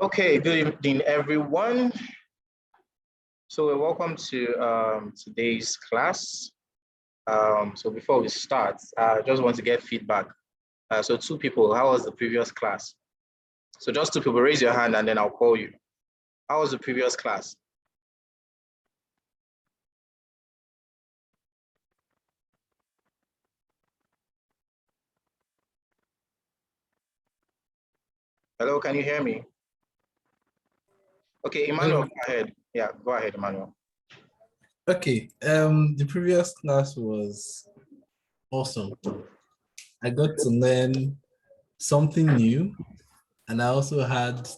Okay, good evening, everyone. So welcome to today's class. So before we start, I just want to get feedback. So two people, how was the previous class? So just two people, raise your hand and then I'll call you. How was the previous class? Hello, can you hear me? Okay, Emmanuel, go ahead. Yeah, go ahead, Emmanuel. Okay, the previous class was awesome. I got to learn something new, and I also had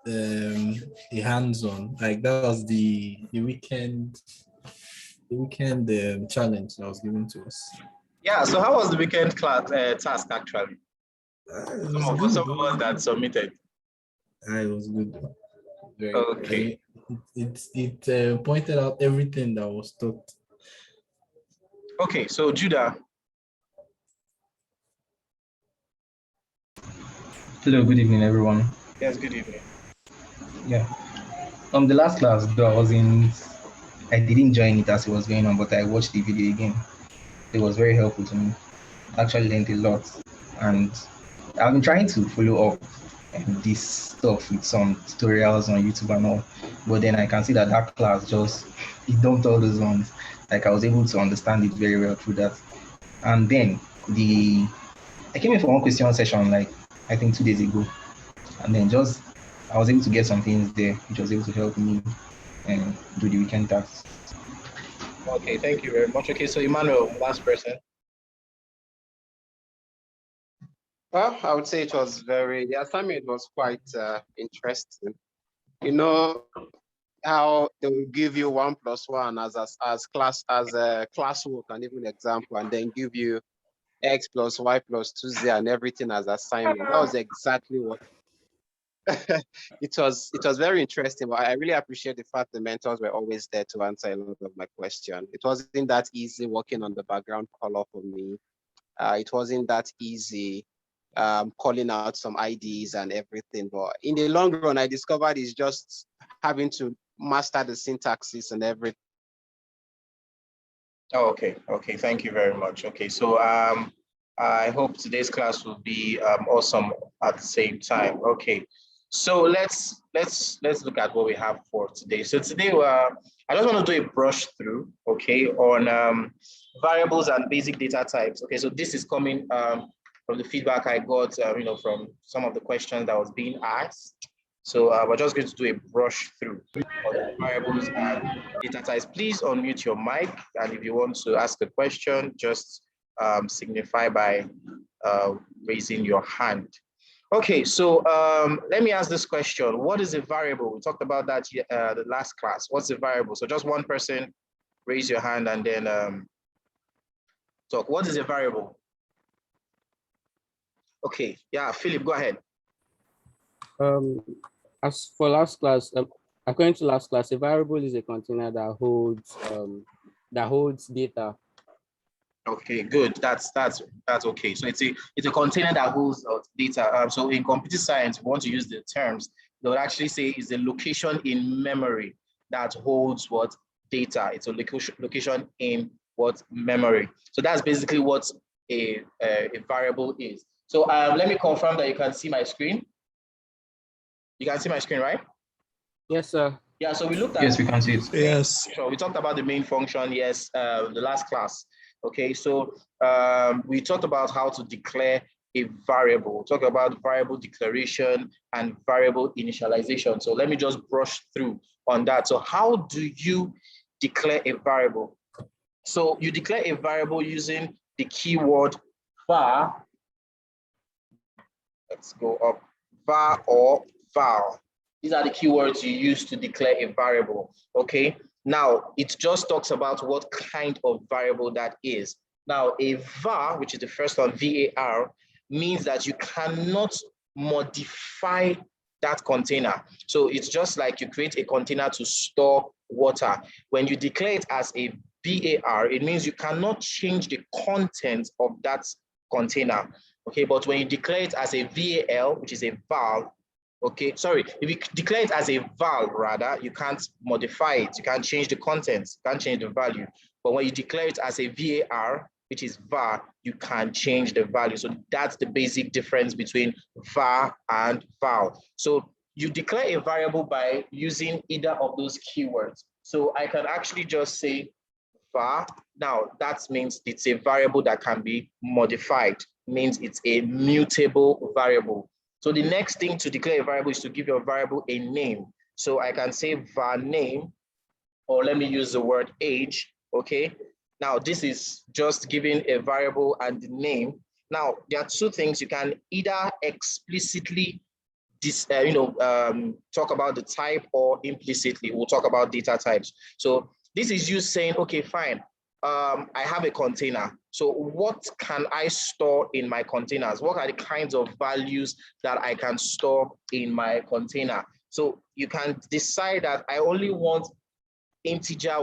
a hands-on. Like that was the weekend challenge that was given to us. Yeah, so how was the weekend class task actually? It Some was of us, good. some of us that submitted. It was good. Very. Okay. It pointed out everything that was taught. Okay, so Judah. Hello, good evening, everyone. Yes, good evening. Yeah. The last class, though I didn't join it as it was going on, but I watched the video again. It was very helpful to me. I actually learned a lot, and I've been trying to follow up this stuff with some tutorials on YouTube and all. But then I can see that class just it dumped all those ones. Like I was able to understand it very well through that. And then I came in for one question session like I think 2 days ago, and then I was able to get some things there, which was able to help me do the weekend tasks. Okay, thank you very much. Okay, so Emmanuel, last person. Well, I would say the assignment was quite interesting. You know how they will give you 1+1 as a classwork and even example, and then give you X plus Y plus 2Z and everything as assignment. That was exactly what it was very interesting, but I really appreciate the fact the mentors were always there to answer a lot of my questions. It wasn't that easy working on the background color for me. It wasn't that easy calling out some IDs and everything. But in the long run, I discovered it's just having to master the syntaxes and everything. Oh, okay. Okay. Thank you very much. Okay. So I hope today's class will be awesome at the same time. Okay. So let's look at what we have for today. So today I just want to do a brush through, okay, on variables and basic data types. Okay. So this is coming from the feedback I got, from some of the questions that was being asked. So we're just going to do a brush through on the variables and data types. Please unmute your mic, and if you want to ask a question, just signify by raising your hand. Okay, so let me ask this question. What is a variable? We talked about that the last class. What's a variable? So just one person raise your hand and then talk. What is a variable? Okay, yeah, Philip, go ahead. As for last class, according to last class, a variable is a container that holds data. Okay, good. That's okay. So it's a container that holds data. So in computer science, if we want to use the terms, they would actually say is a location in memory that holds what data. It's a location in what memory. So that's basically what a variable is. So let me confirm that you can see my screen. You can see my screen, right? Yes, sir. Yeah, so we looked at— Yes, we can see it. Yes. So we talked about the main function, yes, the last class. Okay, so we talked about how to declare a variable, talk about variable declaration and variable initialization. So let me just brush through on that. So how do you declare a variable? So you declare a variable using the keyword var. Let's go up, var or val. These are the keywords you use to declare a variable, okay? Now, it just talks about what kind of variable that is. Now, a var, which is the first one, var, means that you cannot modify that container. So it's just like you create a container to store water. When you declare it as a var, it means you cannot change the content of that container. Okay, but when you declare it as a val, which is a val, Okay, sorry, if you declare it as a val, rather, you can't modify it. You can't change the contents, you can't change the value. But when you declare it as a var, which is var, you can change the value. So that's the basic difference between var and val. So you declare a variable by using either of those keywords. So I can actually just say var. Now that means it's a variable that can be modified, means it's a mutable variable. So the next thing to declare a variable is to give your variable a name. So I can say var name, or let me use the word age, okay? Now this is just giving a variable and the name. Now there are two things. You can either explicitly talk about the type, or implicitly we'll talk about data types. So this is you saying, okay, fine, I have a container. So what can I store in my containers? What are the kinds of values that I can store in my container? So you can decide that I only want integer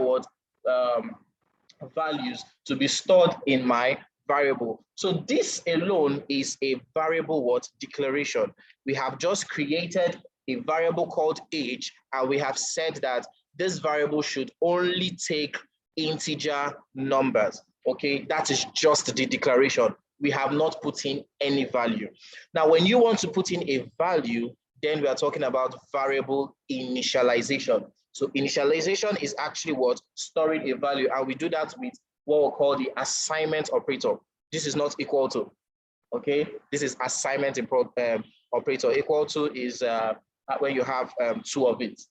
values to be stored in my variable. So this alone is a variable declaration. We have just created a variable called age, and we have said that this variable should only take integer numbers. Okay, that is just the declaration. We have not put in any value. Now, when you want to put in a value, then we are talking about variable initialization. So initialization is actually storing a value, and we do that with what we call the assignment operator. This is not equal to, okay? This is assignment operator. Equal to is when you have two of it.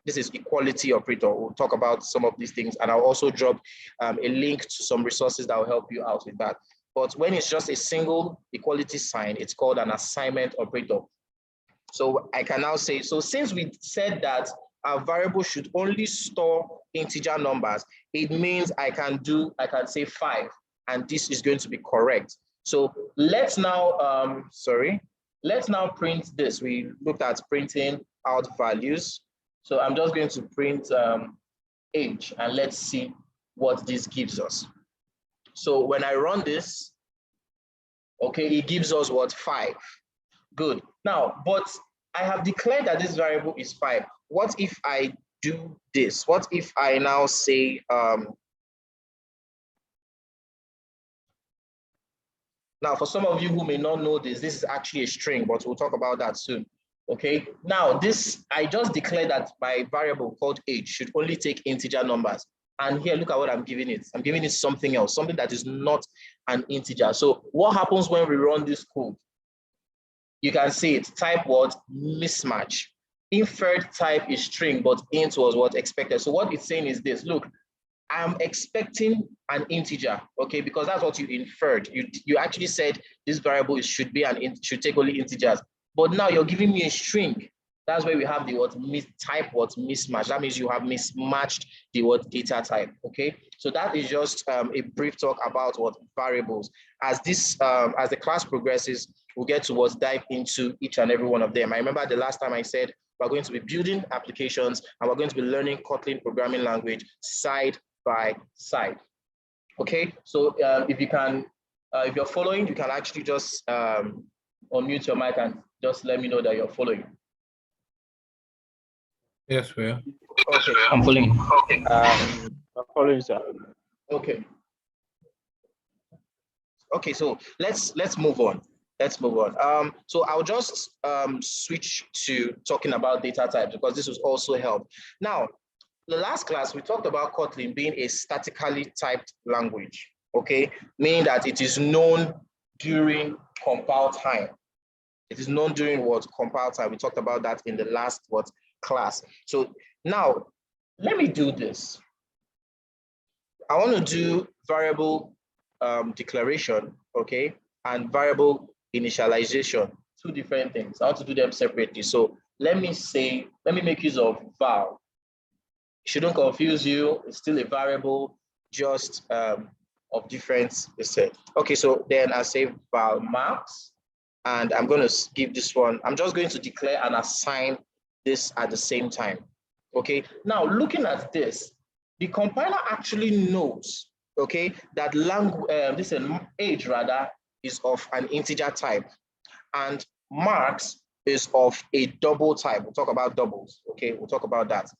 This is equality operator. We'll talk about some of these things, and I'll also drop a link to some resources that will help you out with that. But when it's just a single equality sign, it's called an assignment operator. So I can now say, so since we said that our variable should only store integer numbers, it means I can say 5, and this is going to be correct. So let's now, let's now print this. We looked at printing out values. So I'm just going to print age, and let's see what this gives us. So when I run this, okay, it gives us 5. Good. Now, but I have declared that this variable is 5. What if I do this? What if I now say, now for some of you who may not know this is actually a string, but we'll talk about that soon. Okay, now this, I just declared that my variable called age should only take integer numbers. And here, look at what I'm giving it. I'm giving it something else, something that is not an integer. So what happens when we run this code? You can see it, type mismatch. Inferred type is string, but int was expected. So what it's saying is this, look, I'm expecting an integer, okay, because that's what you inferred. You actually said this variable should take only integers, but now you're giving me a string. That's where we have the mismatch. That means you have mismatched the data type, okay? So that is just a brief talk about variables. As the class progresses, we'll get to dive into each and every one of them. I remember the last time I said we're going to be building applications, and we're going to be learning Kotlin programming language side by side. Okay, so if you're following, you can actually just unmute your mic and just let me know that you're following. Yes, we are. Okay, I'm following. Okay. I'm following, sir. Okay. Okay, so let's move on. Let's move on. So I'll just switch to talking about data types, because this will also help. Now, the last class, we talked about Kotlin being a statically typed language, okay? Meaning that it is known during compile time. It is known during compile time. We talked about that in the last class. So now, let me do this. I want to do variable declaration, okay, and variable initialization, two different things. I want to do them separately. So let me make use of val. Shouldn't confuse you, it's still a variable, just of different set. Okay, so then I say val max, and I'm going to give this one, I'm just going to declare and assign this at the same time. Okay, now looking at this, the compiler actually knows, okay, that age rather is of an integer type, and marks is of a double type. We'll talk about doubles, okay? We'll talk about that.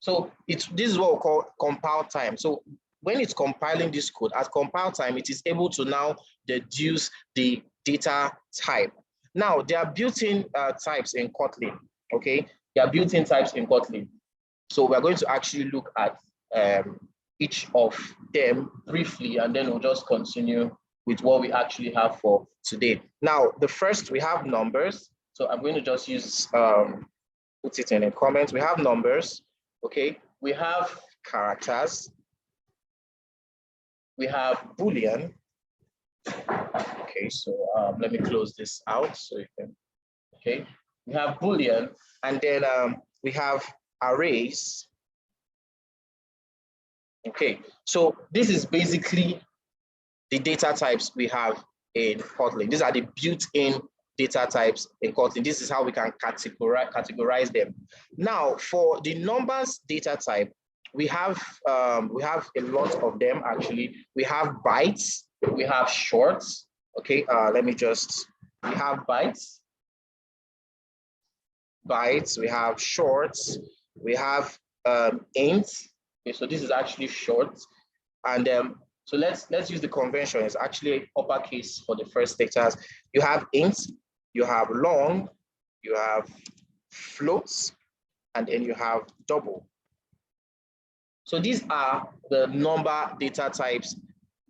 So this is what we call compile time. So when it's compiling this code, at compile time, it is able to now deduce the data type. Now, there are built-in types in Kotlin, okay? There are built-in types in Kotlin. So we're going to actually look at each of them briefly, and then we'll just continue with what we actually have for today. Now, the first, we have numbers. So I'm going to just use, put it in a comment. We have numbers, okay? We have characters. We have Boolean. Okay, so let me close this out so you can, okay? We have Boolean, and then we have arrays. Okay, so this is basically the data types we have in Kotlin. These are the built-in data types in Kotlin. This is how we can categorize them. Now, for the numbers data type, we have a lot of them actually. We have bytes, we have shorts. Okay, we have bytes, we have shorts, we have int. Okay, so this is actually short, and so let's use the convention. It's actually uppercase for the first data. You have int, you have long, you have floats, and then you have double. So these are the number data types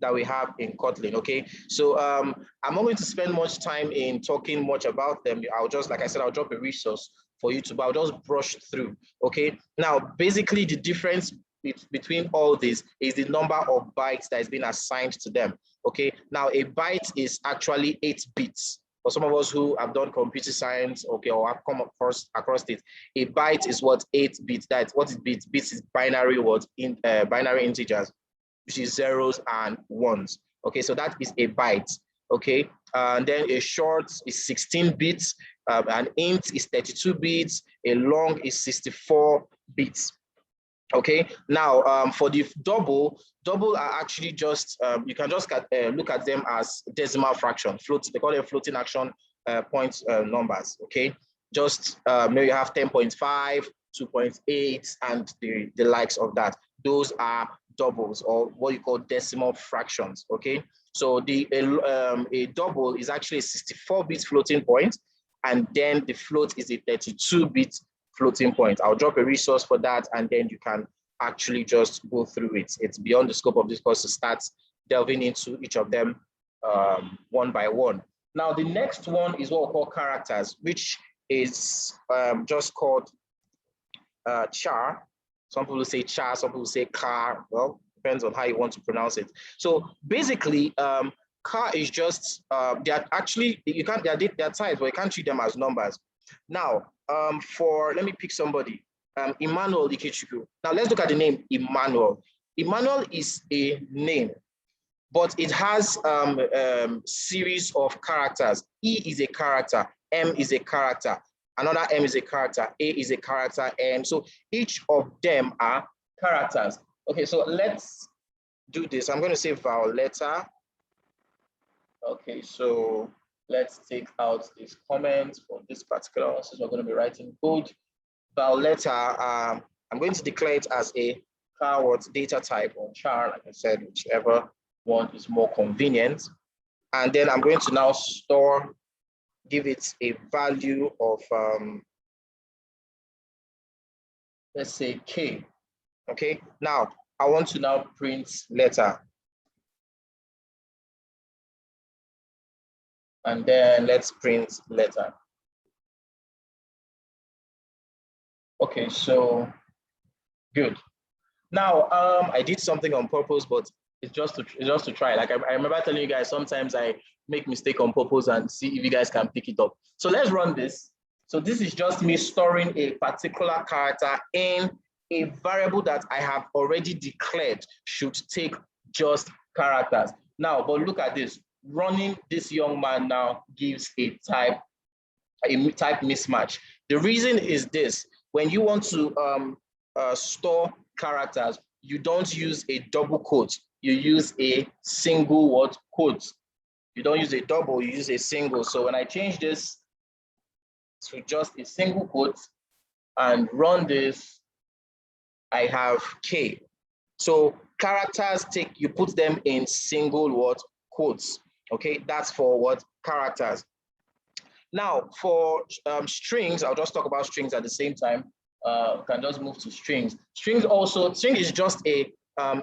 that we have in Kotlin, okay? So I'm not going to spend much time in talking much about them. I'll just, like I said, I'll drop a resource for you to, but I'll just brush through, okay? Now, basically the difference between all this is the number of bytes that has been assigned to them, okay? Now, a byte is actually 8 bits. For some of us who have done computer science, okay, or have come across it, a byte is what 8 bits. That's what is bits. Bits is binary words in binary integers, which is zeros and ones. Okay, so that is a byte. Okay, and then a short is 16 bits, an int is 32 bits, a long is 64 bits. Okay, now for the double are actually just, you can just look at them as decimal fraction, they call them floating action point numbers, okay? Just maybe you have 10.5, 2.8, and the likes of that. Those are doubles, or what you call decimal fractions, okay? So a double is actually a 64-bit floating point, and then the float is a 32-bit floating point. I'll drop a resource for that, and then you can actually just go through it. It's beyond the scope of this course to start delving into each of them one by one. Now, the next one is what we call characters, which is just called char. Some people say char, some people say car. Well, depends on how you want to pronounce it. So basically, car is just, they're actually, they're types, but you can't treat them as numbers. Now, let me pick somebody, Emmanuel Ikechukwu. Now let's look at the name Emmanuel. Emmanuel is a name, but it has series of characters. E is a character, M is a character, another M is a character, A is a character, and so each of them are characters. Okay, so let's do this. I'm going to say Violetta. Okay, so let's take out this comment for this particular one, since we're going to be writing code. Violetta, I'm going to declare it as a char data type, or char, like I said, whichever one is more convenient. And then I'm going to now give it a value of, let's say K. Okay, now I want to now print letter. And then let's print letter. Okay, so good. Now, I did something on purpose, but it's just to try. Like I remember telling you guys, sometimes I make mistake on purpose and see if you guys can pick it up. So let's run this. So this is just me storing a particular character in a variable that I have already declared should take just characters. Now, but look at this. Running this young man now gives a type mismatch. The reason is this: when you want to store characters, you don't use a double quote, you use a single quote. You don't use a double, you use a single. So when I change this to just a single quote and run this, I have K. So characters, you put them in single what? Quotes. Okay, that's for what? Characters. Now for strings, I'll just talk about strings at the same time. Can just move to strings. String is just a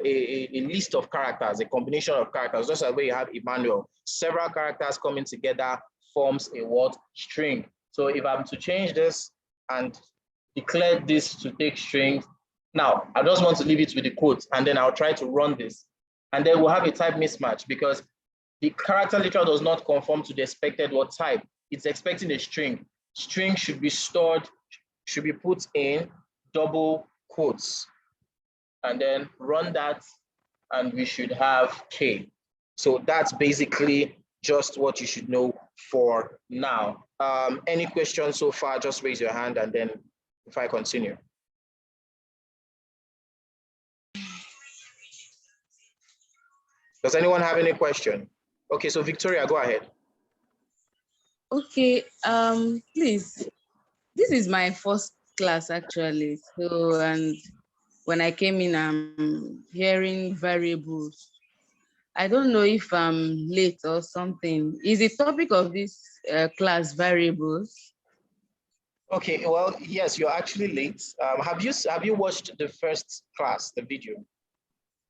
list of characters, a combination of characters, just like where you have Emmanuel. Several characters coming together forms a what? String. So if I'm to change this and declare this to take strings, now I just want to leave it with the quotes, and then I'll try to run this. And then we'll have a type mismatch because the character literal does not conform to the expected what type. It's expecting a string. String should be stored, should be put in double quotes. And then run that, and we should have K. So that's basically just what you should know for now. Any questions so far, just raise your hand, and then if I continue. Does anyone have any question? Okay, so Victoria, go ahead. Okay, please. This is my first class actually. So, and when I came in, I'm hearing variables. I don't know if I'm late or something. Is the topic of this class variables? Okay, well, yes, you're actually late. Have you watched the first class, the video?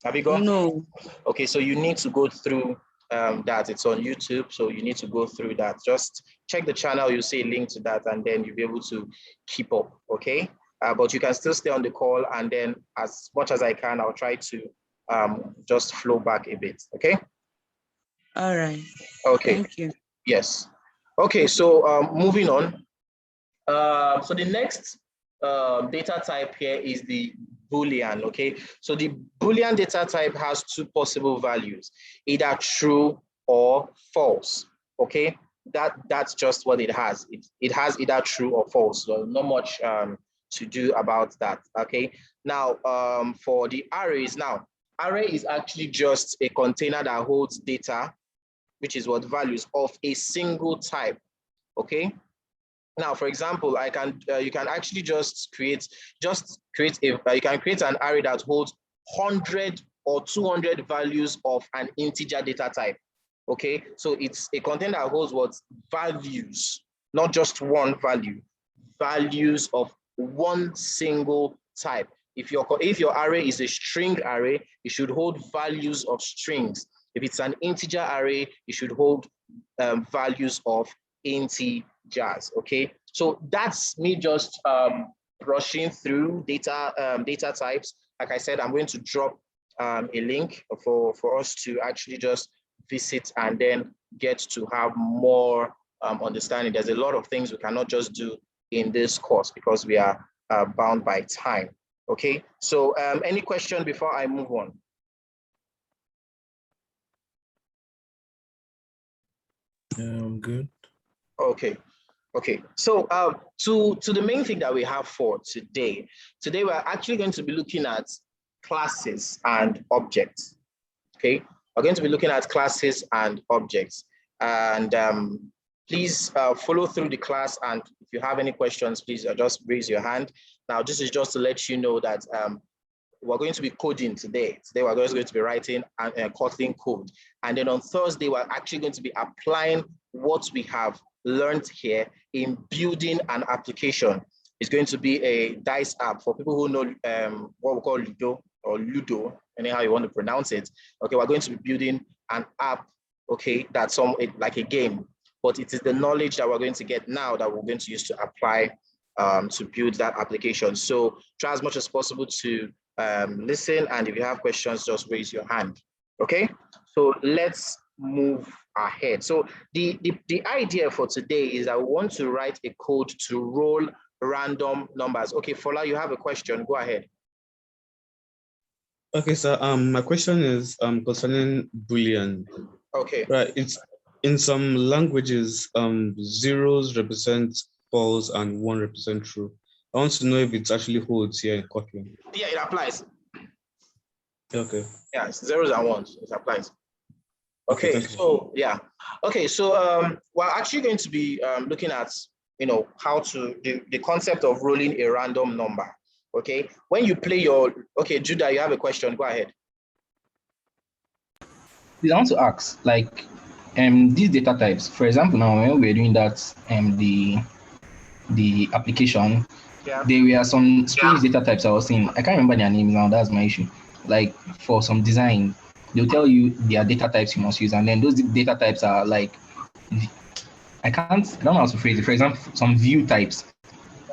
Have you gone? No. Okay, so you need to go through that. It's on YouTube, so you need to go through that. Just check the channel, you see a link to that, and then you'll be able to keep up, okay? But you can still stay on the call, and then as much as I can, I'll try to just flow back a bit, okay? All right. Okay. Thank you. Yes. Okay, so moving on. So the next data type here is the Boolean, okay? So the Boolean data type has two possible values, either true or false, okay? That's just what it has. It has either true or false, so not much to do about that, okay? Now, for the arrays, array is actually just a container that holds data, which is what values of a single type, okay? Now, for example, you can actually just create an array that holds 100 or 200 values of an integer data type. Okay, so it's a container that holds what? Values, not just one value, values of one single type. If your array is a string array, it should hold values of strings. If it's an integer array, it should hold values of integers. Okay, so that's me just brushing through data types. Like I said, I'm going to drop a link for us to actually just visit and then get to have more understanding. There's a lot of things we cannot just do in this course because we are bound by time. Okay, so any question before I move on? Good. Okay. Okay, so to the main thing that we have for today. Today we're actually going to be looking at classes and objects. Okay, we're going to be looking at classes and objects. And please follow through the class. And if you have any questions, please just raise your hand. Now, this is just to let you know that we're going to be coding today. Today we're going to be writing a Kotlin code. And then on Thursday, we're actually going to be applying what we have learned here in building an application. It's going to be a dice app for people who know what we call Ludo or Ludo, anyhow you want to pronounce it. Okay, we're going to be building an app, okay, that's like a game, but it is the knowledge that we're going to get now that we're going to use to apply to build that application. So try as much as possible to listen, and if you have questions, just raise your hand. Okay, so let's move ahead. So the idea for today is I want to write a code to roll random numbers. Okay, Fola, you have a question, go ahead. Okay, so my question is concerning Boolean. Okay. Right, it's in some languages, zeros represent false and 1 represent true. I want to know if it actually holds here in Kotlin. Yeah, it applies. Okay. Yeah, it's zeros and ones, it applies. Okay, Okay, so yeah. Okay, so we're actually going to be looking at how to the concept of rolling a random number. Okay, when you play your, okay, Judah, you have a question, go ahead. I want to ask, like, these data types, for example, now when we're doing that, the application, Yeah. there were some strange data types I was seeing. I can't remember their names now, that's my issue. Like for some design, they'll tell you their data types you must use, and then those data types are like, I don't know how to phrase it. For example, some view types.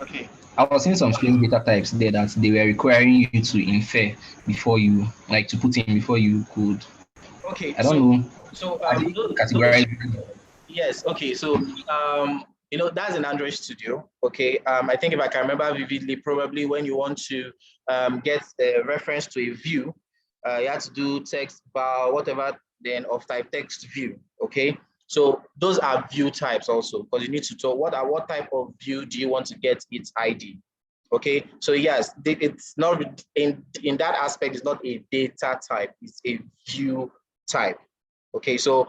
Okay. I was seeing some strange data types there that they were requiring you to infer before you, like, to put in before you could. Okay, I don't know. So Are they those, categorized? yes, okay, so that's an Android Studio. Okay, I think if I can remember vividly, probably when you want to get a reference to a view, you have to do text bar, whatever, then of type text view. Okay, so those are view types also, because you need to tell what type of view do you want to get its ID. Okay, so yes, it's not in that aspect, it's not a data type, it's a view type. Okay, so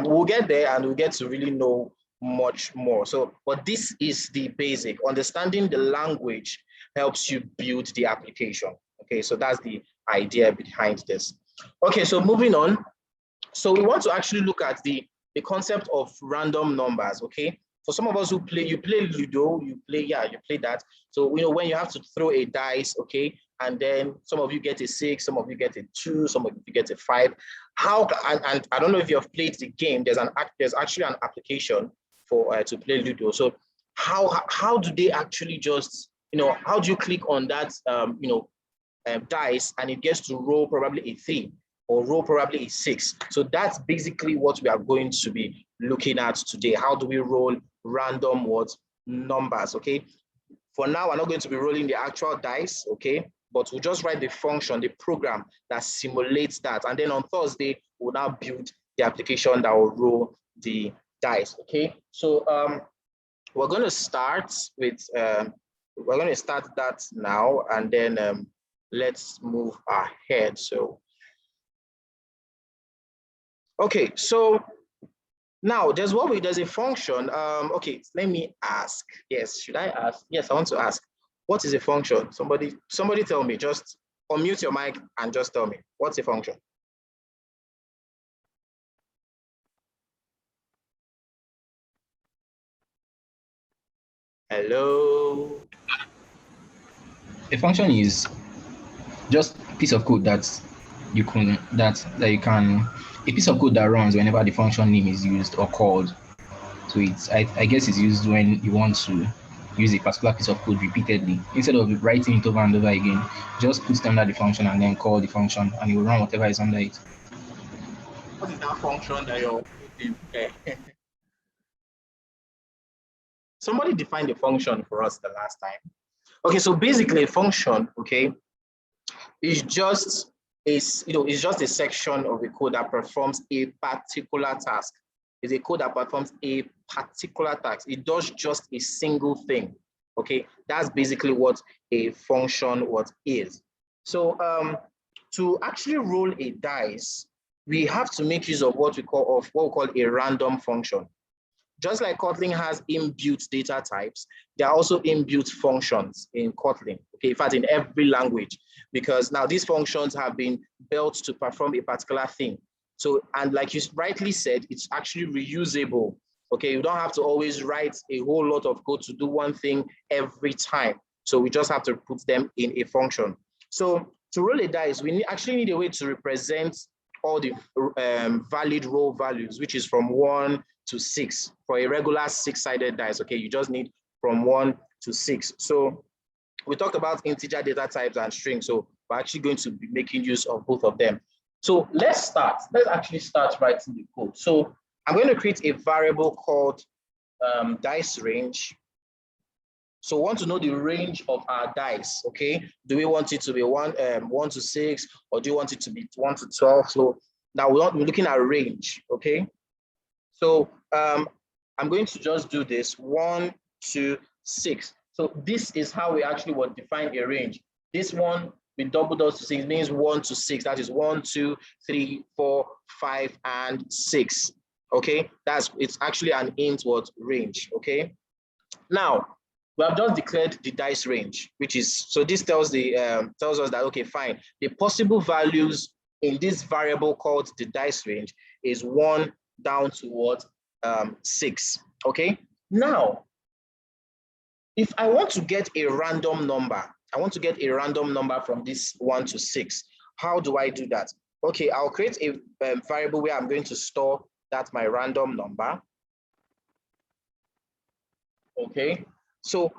we'll get there and we'll get to really know much more. So, but this is the basic. Understanding the language helps you build the application. Okay, so that's the idea behind this. Okay, so moving on. So we want to actually look at the concept of random numbers. Okay, for some of us who play, you play Ludo, you play that. So when you have to throw a dice, okay, and then some of you get a 6, some of you get a 2, some of you get a 5. And I don't know if you have played the game. There's actually an application for to play Ludo. So how do they actually just how do you click on that dice and it gets to roll probably a 3 or roll probably a 6? So that's basically what we are going to be looking at today. How do we roll random numbers? Okay. For now, we're not going to be rolling the actual dice, okay? But we'll just write the function, the program that simulates that. And then on Thursday, we'll now build the application that will roll the dice, okay? So we're going to start with, we're going to start that now, and then let's move ahead. So, okay, so now there's a function. Okay, let me ask. Yes, should I ask? Yes, I want to ask. What is a function? Somebody tell me. Just unmute your mic and just tell me. What's a function? Hello. A function is just a piece of code that you can a piece of code that runs whenever the function name is used or called. So I guess it's used when you want to use a particular piece of code repeatedly. Instead of writing it over and over again, just put it under the function and then call the function, and it will run whatever is under it. What is that function that you're putting? Somebody defined a function for us the last time. Okay, so basically a function, okay, is just it's just a section of a code that performs a particular task. It's a code that performs a particular task. It does just a single thing. Okay, that's basically what a function is. So to actually roll a dice, we have to make use of what we call a random function. Just like Kotlin has inbuilt data types, there are also inbuilt functions in Kotlin. Okay, in fact, in every language, because now these functions have been built to perform a particular thing. So, and like you rightly said, it's actually reusable. Okay, you don't have to always write a whole lot of code to do one thing every time. So we just have to put them in a function. So to roll a dice, we actually need a way to represent all the valid roll values, which is from 1 to 6 for a regular 6-sided dice. Okay, you just need from 1 to 6. So we talked about integer data types and strings. So we're actually going to be making use of both of them. So let's actually start writing the code. So I'm going to create a variable called dice range. So we want to know the range of our dice, okay? Do we want it to be 1 to 6, or do you want it to be 1 to 12? So now we're looking at range, okay? So I'm going to just do this 1 to 6. So this is how we actually would define a range. This one with double dots to 6 means 1 to 6. That is 1, 2, 3, 4, 5, and 6. Okay, it's actually an int range. Okay. Now, we have just declared the dice range, which is, so this tells us that, okay, fine, the possible values in this variable called the dice range is 1 down to what? 6, okay? Now, if I want to get a random number, I want to get a random number from this 1 to 6, how do I do that? Okay, I'll create a variable where I'm going to store that my random number. Okay, so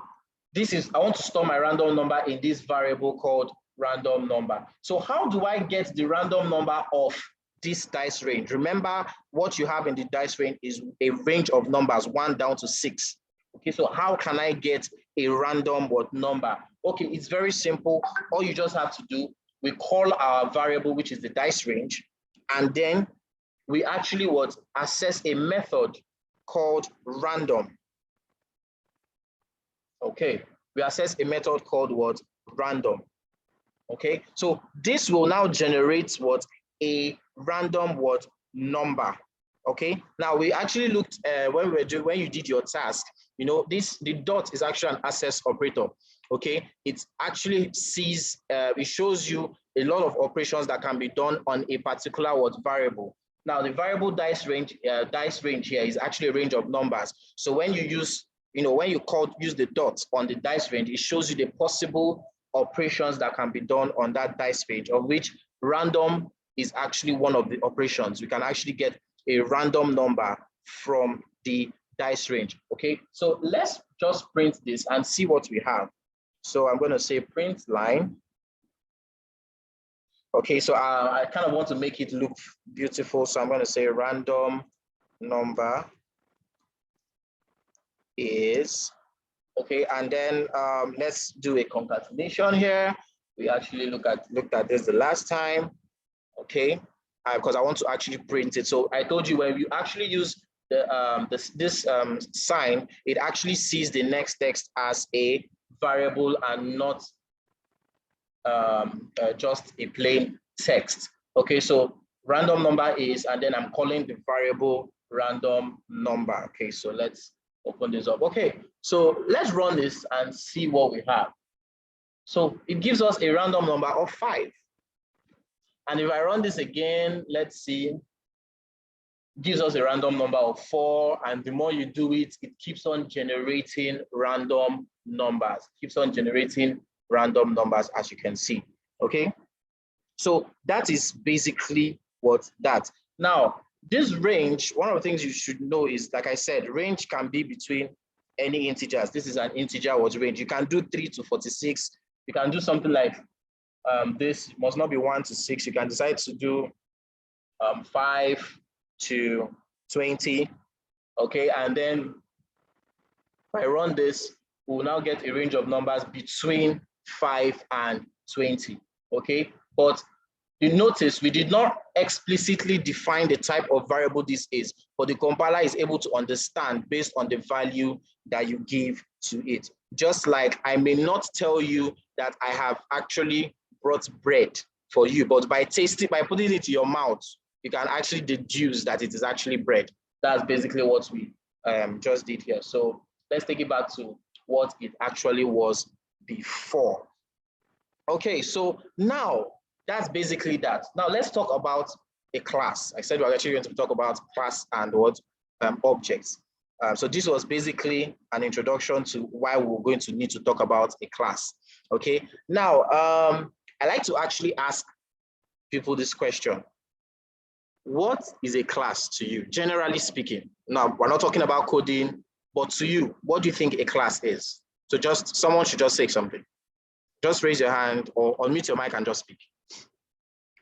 this is, I want to store my random number in this variable called random number. So how do I get the random number of this dice range? Remember, what you have in the dice range is a range of numbers 1 down to 6. Okay, so how can I get a random number? Okay, it's very simple. All you just have to do, we call our variable, which is the dice range, and then we actually access a method called random. Okay, we access a method called what? Random. Okay, so this will now generate what? A random number. Okay, now we actually looked when you did your task, you know, the dot is actually an access operator. Okay, it actually sees, it shows you a lot of operations that can be done on a particular variable. Now the variable dice range here is actually a range of numbers. So when you use, you know, when you use the dots on the dice range, it shows you the possible operations that can be done on that dice range, of which random is actually one of the operations. We can actually get a random number from the dice range. Okay, so let's just print this and see what we have. So I'm going to say print line. Okay, so I kind of want to make it look beautiful. So I'm going to say random number is, okay, and then let's do a concatenation here. We actually looked at this the last time, okay, because I want to actually print it. So I told you, when you actually use this sign, it actually sees the next text as a variable and not just a plain text. Okay, so random number is, and then I'm calling the variable random number. Okay, so let's open this up. Okay, so let's run this and see what we have. So it gives us a random number of 5. And if I run this again, let's see, it gives us a random number of 4. And the more you do it, it keeps on generating random numbers, as you can see. Okay, so that is basically what that. Now, this range, one of the things you should know is, like I said, range can be between any integers. This is an integer range. You can do 3 to 46. You can do something like this must not be 1 to 6. You can decide to do 5 to 20. Okay, and then if I run this, we'll now get a range of numbers between 5 and 20. Okay, but you notice we did not explicitly define the type of variable this is, but the compiler is able to understand based on the value that you give to it. Just like I may not tell you that I have actually brought bread for you, but by putting it in your mouth, you can actually deduce that it is actually bread. That's basically what we just did here. So let's take it back to what it actually was before. Okay, so now that's basically that. Now let's talk about a class. I said we're actually going to talk about class and objects. So this was basically an introduction to why we're going to need to talk about a class. Okay, now I like to actually ask people this question. What is a class to you, generally speaking? Now, we're not talking about coding, but to you, what do you think a class is? So just someone should just say something. Just raise your hand or unmute your mic and just speak.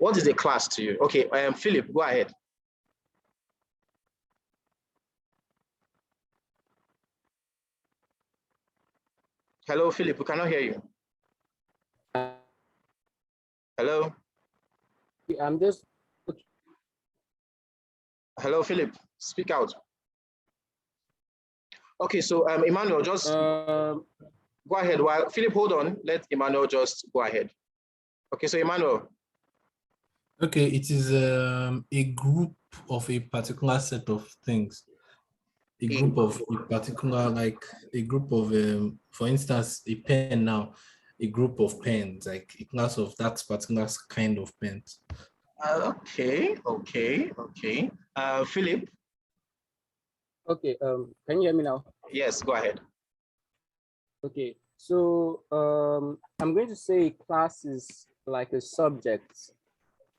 What is a class to you? Okay, Philip, go ahead. Hello, Philip, we cannot hear you. Hello? I'm just... Hello, Philip, speak out. Okay, so Emmanuel, just go ahead. While Philip, hold on, let Emmanuel just go ahead. Okay, so Emmanuel. Okay, it is a group of a particular set of things. a group of a particular, like a group of, for instance, a pen now, a group of pens, like a class of that particular kind of pens. Okay. Philip? Okay, can you hear me now? Yes, go ahead. Okay, so I'm going to say class is like a subject.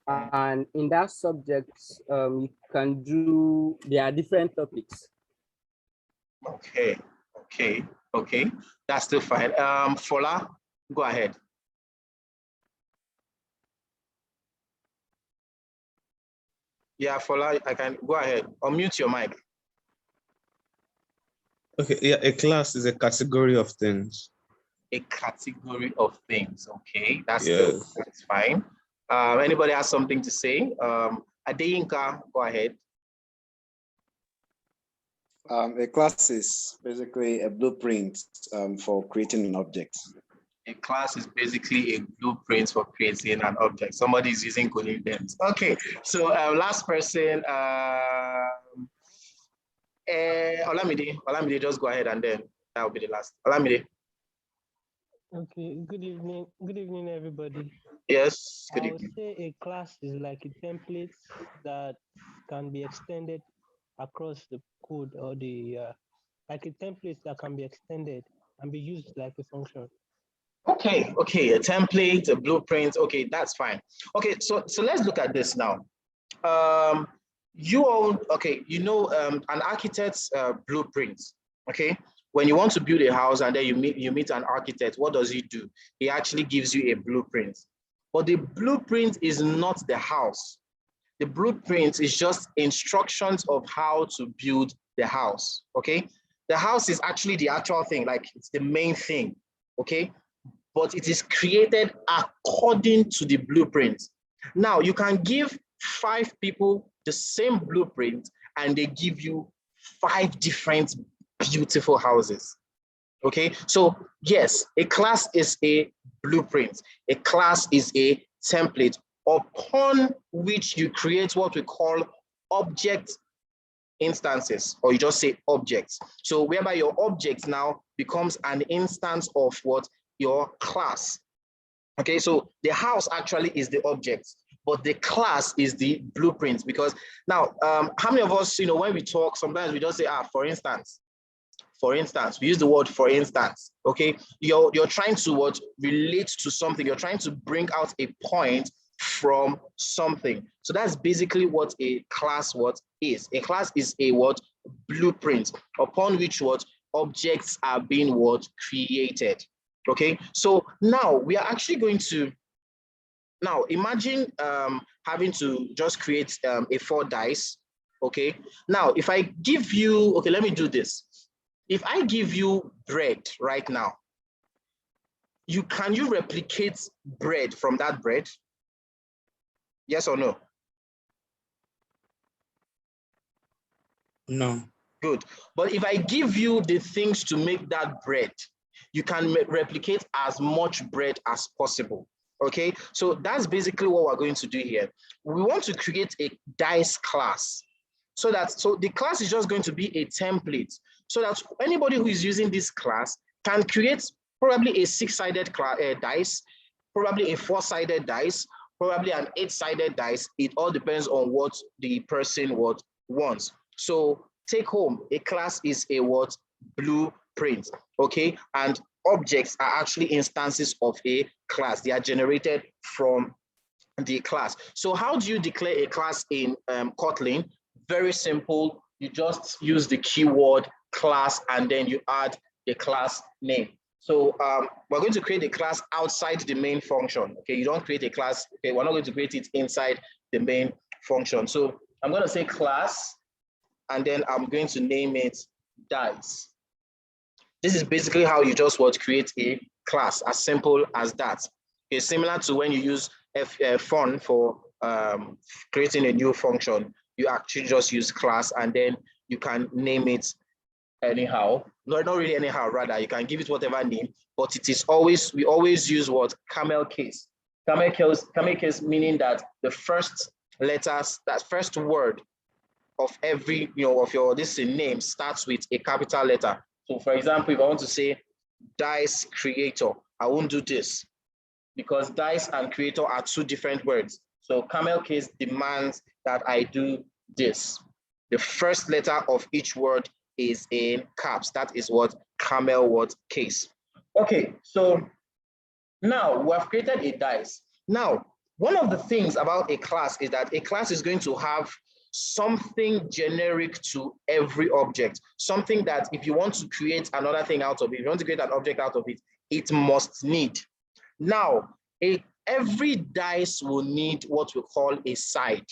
And in that subject, you can do, there are different topics. Okay. That's still fine. Fola, go ahead. Yeah, Fola, I can go ahead. Unmute your mic. Okay, yeah, a class is a category of things. A category of things. Okay, that's fine. Anybody has something to say? Adeyinka, go ahead. A class is basically a blueprint for creating an object. A class is basically a blueprint for creating an object. Somebody is using coding terms. Okay, so last person, Olamide, just go ahead and then that will be the last. Olamide. Okay, good evening, everybody. Yes, good I would evening. say a class is like a template that can be extended across the code, or the like a template that can be extended and be used like a function. Okay, a template, a blueprint. Okay, that's fine. Okay, so let's look at this now. You own, okay, you know, an architect's blueprint. Okay, when you want to build a house and then you meet an architect, what does he do? He actually gives you a blueprint. But the blueprint is not the house. The blueprint is just instructions of how to build the house. Okay, the house is actually the actual thing, like it's the main thing. Okay, but it is created according to the blueprint. Now, you can give 5 people the same blueprint and they give you 5 different beautiful houses. Okay, so yes, a class is a blueprint. A class is a template upon which you create what we call object instances, or you just say objects. So whereby your object now becomes an instance of what? Your class. Okay, so the house actually is the object, but the class is the blueprint. Because now, how many of us, you know, when we talk, sometimes we just say, for instance, we use the word for instance. Okay, you're trying to what? Relate to something. You're trying to bring out a point from something. So that's basically what a class what is. A class is a what? Blueprint upon which what? Objects are being what? Created. Okay, so now we are actually going to, now imagine having to just create a 4 dice. Okay, now if I give you, okay, let me do this. If I give you bread right now, can you replicate bread from that bread? Yes or no? No. Good. But if I give you the things to make that bread, you can replicate as much bread as possible. Okay, so that's basically what we're going to do here. We want to create a dice class. So the class is just going to be a template, so that anybody who is using this class can create probably a 6-sided dice, probably a 4-sided dice, probably an 8-sided dice. It all depends on what the person wants. So take home, a class is a what? Blueprint. Okay, and objects are actually instances of a class. They are generated from the class. So how do you declare a class in Kotlin? Very simple. You just use the keyword class and then you add the class name. So we're going to create a class outside the main function. Okay, you don't create a class. Okay, we're not going to create it inside the main function. So I'm going to say class, and then I'm going to name it dice. This is basically how you just create a class, as simple as that. Okay, similar to when you use fun for creating a new function, you actually just use class and then you can name it anyhow. Not really anyhow, rather, you can give it whatever name, but it is always, we always use what? Camel case. Camel case meaning that the first letters, that first word of every, of your name starts with a capital letter. So for example, if I want to say dice creator, I won't do this because dice and creator are two different words. So camel case demands that I do this. The first letter of each word is in caps. That is what camel word case. Okay, so now we have created a dice. Now, one of the things about a class is that a class is going to have something generic to every object, something that if you want to create another thing out of it, if you want to create an object out of it, it must need. Now, every dice will need what we call a side.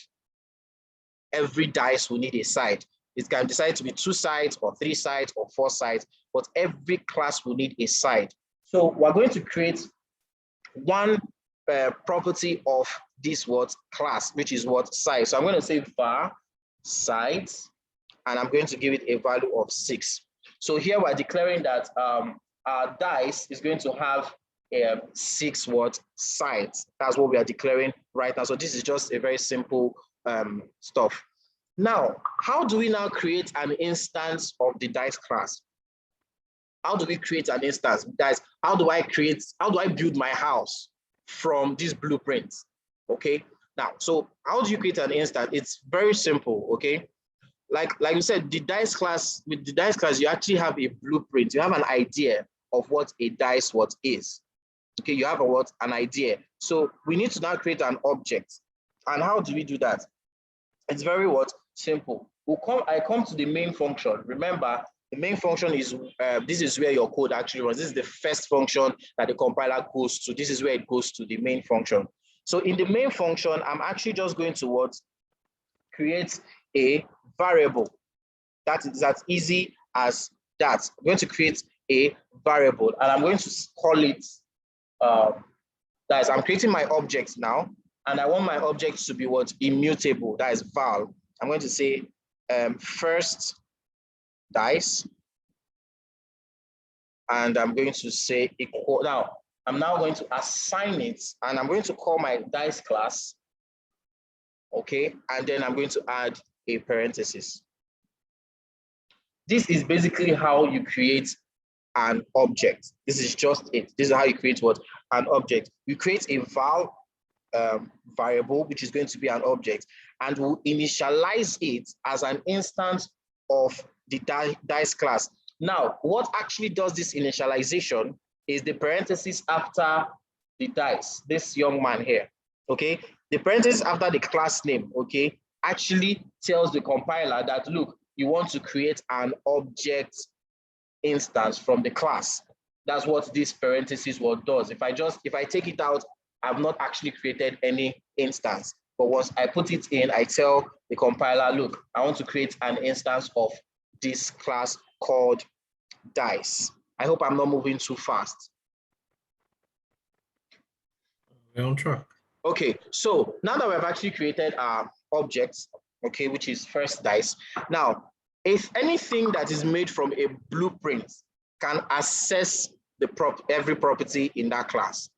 Every dice will need a side. It can decide to be 2 sides or 3 sides or 4 sides, but every class will need a side. So we're going to create one property of this class, which is size. So I'm going to say var size, and I'm going to give it a value of 6. So here we're declaring that our dice is going to have 6 sides. That's what we are declaring right now. So this is just a very simple stuff. Now, how do we now create an instance of the dice class? How do we create an instance? Guys, how do I build my house from these blueprints? Okay, now, so how do you create an instance? It's very simple, okay? Like you said, with the dice class, you actually have a blueprint. You have an idea of what a dice is. Okay, you have an idea. So we need to now create an object. And how do we do that? It's very simple. I come to the main function. Remember, the main function is, this is where your code actually runs. This is the first function that the compiler goes to. This is where it goes to the main function. So in the main function, I'm actually just going to create a variable. That's as easy as that. I'm going to create a variable, and I'm going to call it, guys, I'm creating my object now, and I want my object to be immutable. That is val. I'm going to say first dice, and I'm going to say equal. Now, I'm now going to assign it, and I'm going to call my dice class, okay? And then I'm going to add a parenthesis. This is basically how you create an object. This is just it. This is how you create an object. You create a val variable, which is going to be an object, and we'll initialize it as an instance of the dice class. Now, what actually does this initialization is the parenthesis after the dice, this young man here, okay? The parenthesis after the class name, okay, actually tells the compiler that, look, you want to create an object instance from the class. That's what this parenthesis does. If I take it out, I've not actually created any instance. But once I put it in, I tell the compiler, look, I want to create an instance of this class called dice. I hope I'm not moving too fast. We're on track. Okay, so now that we've actually created our objects, okay, which is first dice. Now, if anything that is made from a blueprint can access every property in that class,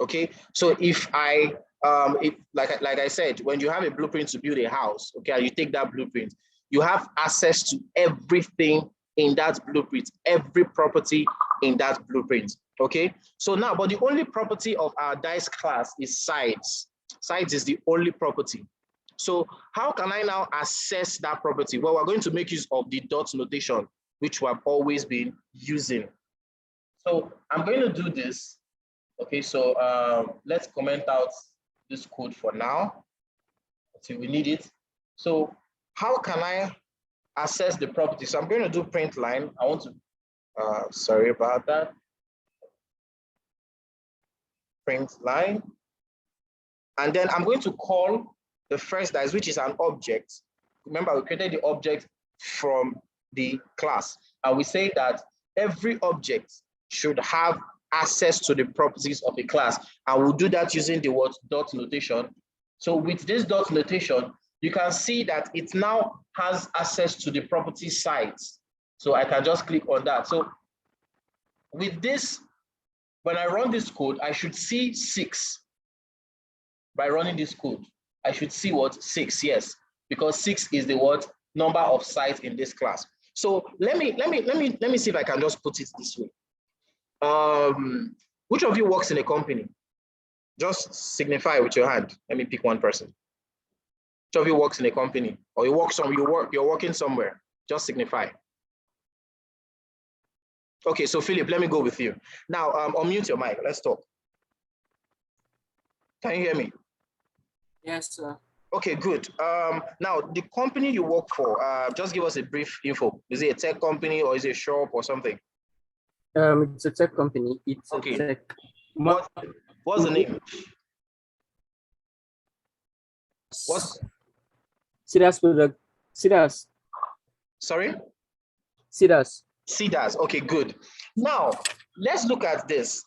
okay? So if like I said, when you have a blueprint to build a house, okay, and you take that blueprint, you have access to everything in that blueprint, every property in that blueprint, okay? So now, but the only property of our dice class is sides. Sides is the only property. So how can I now access that property? Well, we're going to make use of the dot notation, which we have always been using. So I'm going to do this. Okay, so let's comment out this code for now. See, we need it. So how can I access the property? So I'm going to do print line. I want to, sorry about that. Print line. And then I'm going to call the first dice, which is an object. Remember, we created the object from the class. And we say that every object should have access to the properties of a class. And we'll do that using the word dot notation. So with this dot notation, you can see that it now has access to the property sides. So I can just click on that. So with this, when I run this code, I should see 6. By running this code, I should see 6, yes, because 6 is the number of sites in this class. So let me see if I can just put it this way. Which of you works in a company? Just signify with your hand. Let me pick one person. Which of you works in a company, or you're working somewhere? Just signify. Okay, so Philip, let me go with you. Now, unmute your mic. Let's talk. Can you hear me? Yes, sir. Okay, good. Now, the company you work for, just give us a brief info. Is it a tech company or is it a shop or something? It's a tech company. It's okay. a tech. What's the name? What's Sidas product? Sidas. Sorry? Sidas. Sidas. Okay, good. Now, let's look at this.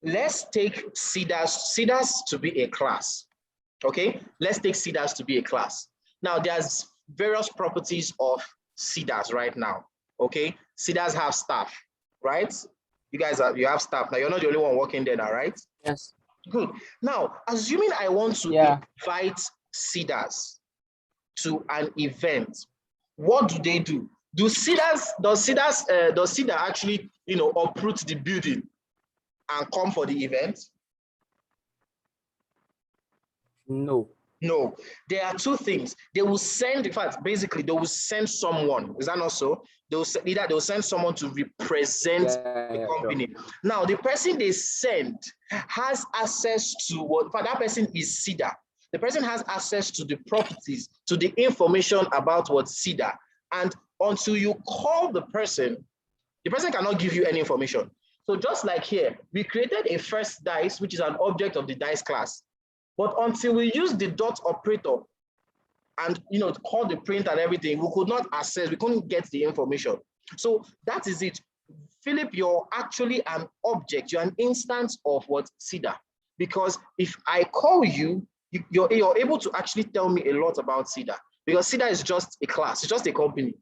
Let's take Sidas to be a class. Okay, let's take Sidas to be a class. Now, there's various properties of Sidas right now. Okay, Sidas have staff, right? You have staff. Now, you're not the only one working there now, right? Yes. Good. Now, assuming I want to invite Sidas to an event, what do they do? Does Sidas actually, uproot the building and come for the event? No. No. There are two things. They will send, in fact, basically, they will send someone. Is that not so? They'll send someone to represent the company. Sure. Now, the person they send has access to what? That person is SIDA. The person has access to the properties, to the information about what SIDA. And until you call the person cannot give you any information. So just like here, we created a first dice, which is an object of the dice class. But until we use the dot operator and to call the print and everything, we could not access, we couldn't get the information. So that is it. Philip, you're actually an object, you're an instance of what SIDA. Because if I call you, you're able to actually tell me a lot about SIDA. Because SIDA is just a class, it's just a company.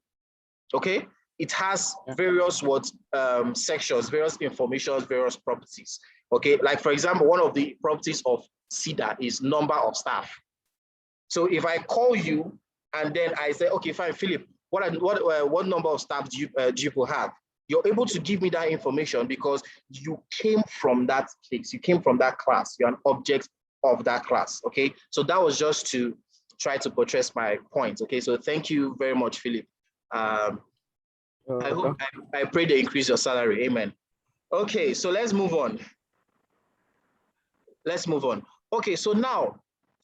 Okay? It has various sections, various information, various properties. Okay, like for example, one of the properties of SIDA is number of staff. So if I call you and then I say, okay, fine, Philip, what number of staff do you have? You're able to give me that information because you came from that place, you came from that class, you're an object of that class. Okay, so that was just to try to portray my point. Okay, so thank you very much, Philip. I pray they increase your salary. Amen. Okay, so let's move on. Let's move on. Okay, so now,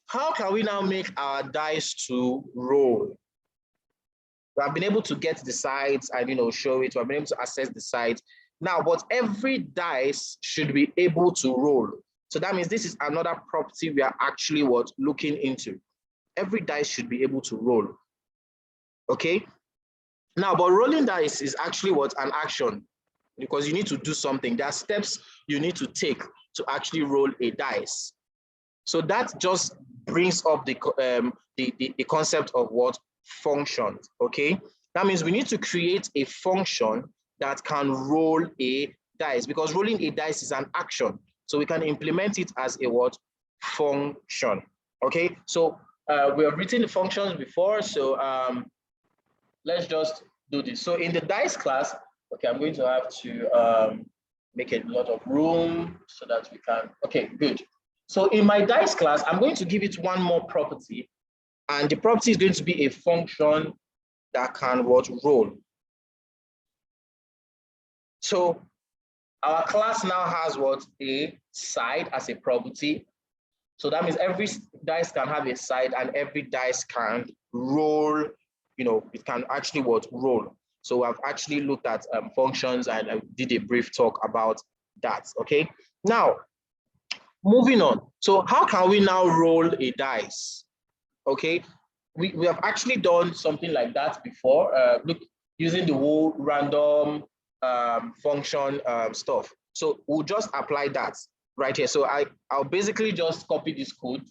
how can we now make our dice to roll? We have been able to get the sides and show it. We have been able to access the sides. Now, but every dice should be able to roll. So that means this is another property we are actually looking into. Every dice should be able to roll. Okay. Now, but rolling dice is actually an action, because you need to do something. There are steps you need to take to actually roll a dice. So that just brings up the concept of what functions, okay? That means we need to create a function that can roll a dice, because rolling a dice is an action. So we can implement it as a function, okay? So we have written the functions before, so let's just do this. So in the dice class, okay, I'm going to have to make a lot of room so that we can, okay, good. So in my dice class, I'm going to give it one more property, and the property is going to be a function that can roll. So our class now has a side as a property. So that means every dice can have a side, and every dice can roll, it can actually roll. So I've actually looked at functions, and I did a brief talk about that, okay? Now, moving on. So how can we now roll a dice? Okay, we have actually done something like that before, look, using the whole random function stuff. So we'll just apply that right here. So I'll basically just copy this code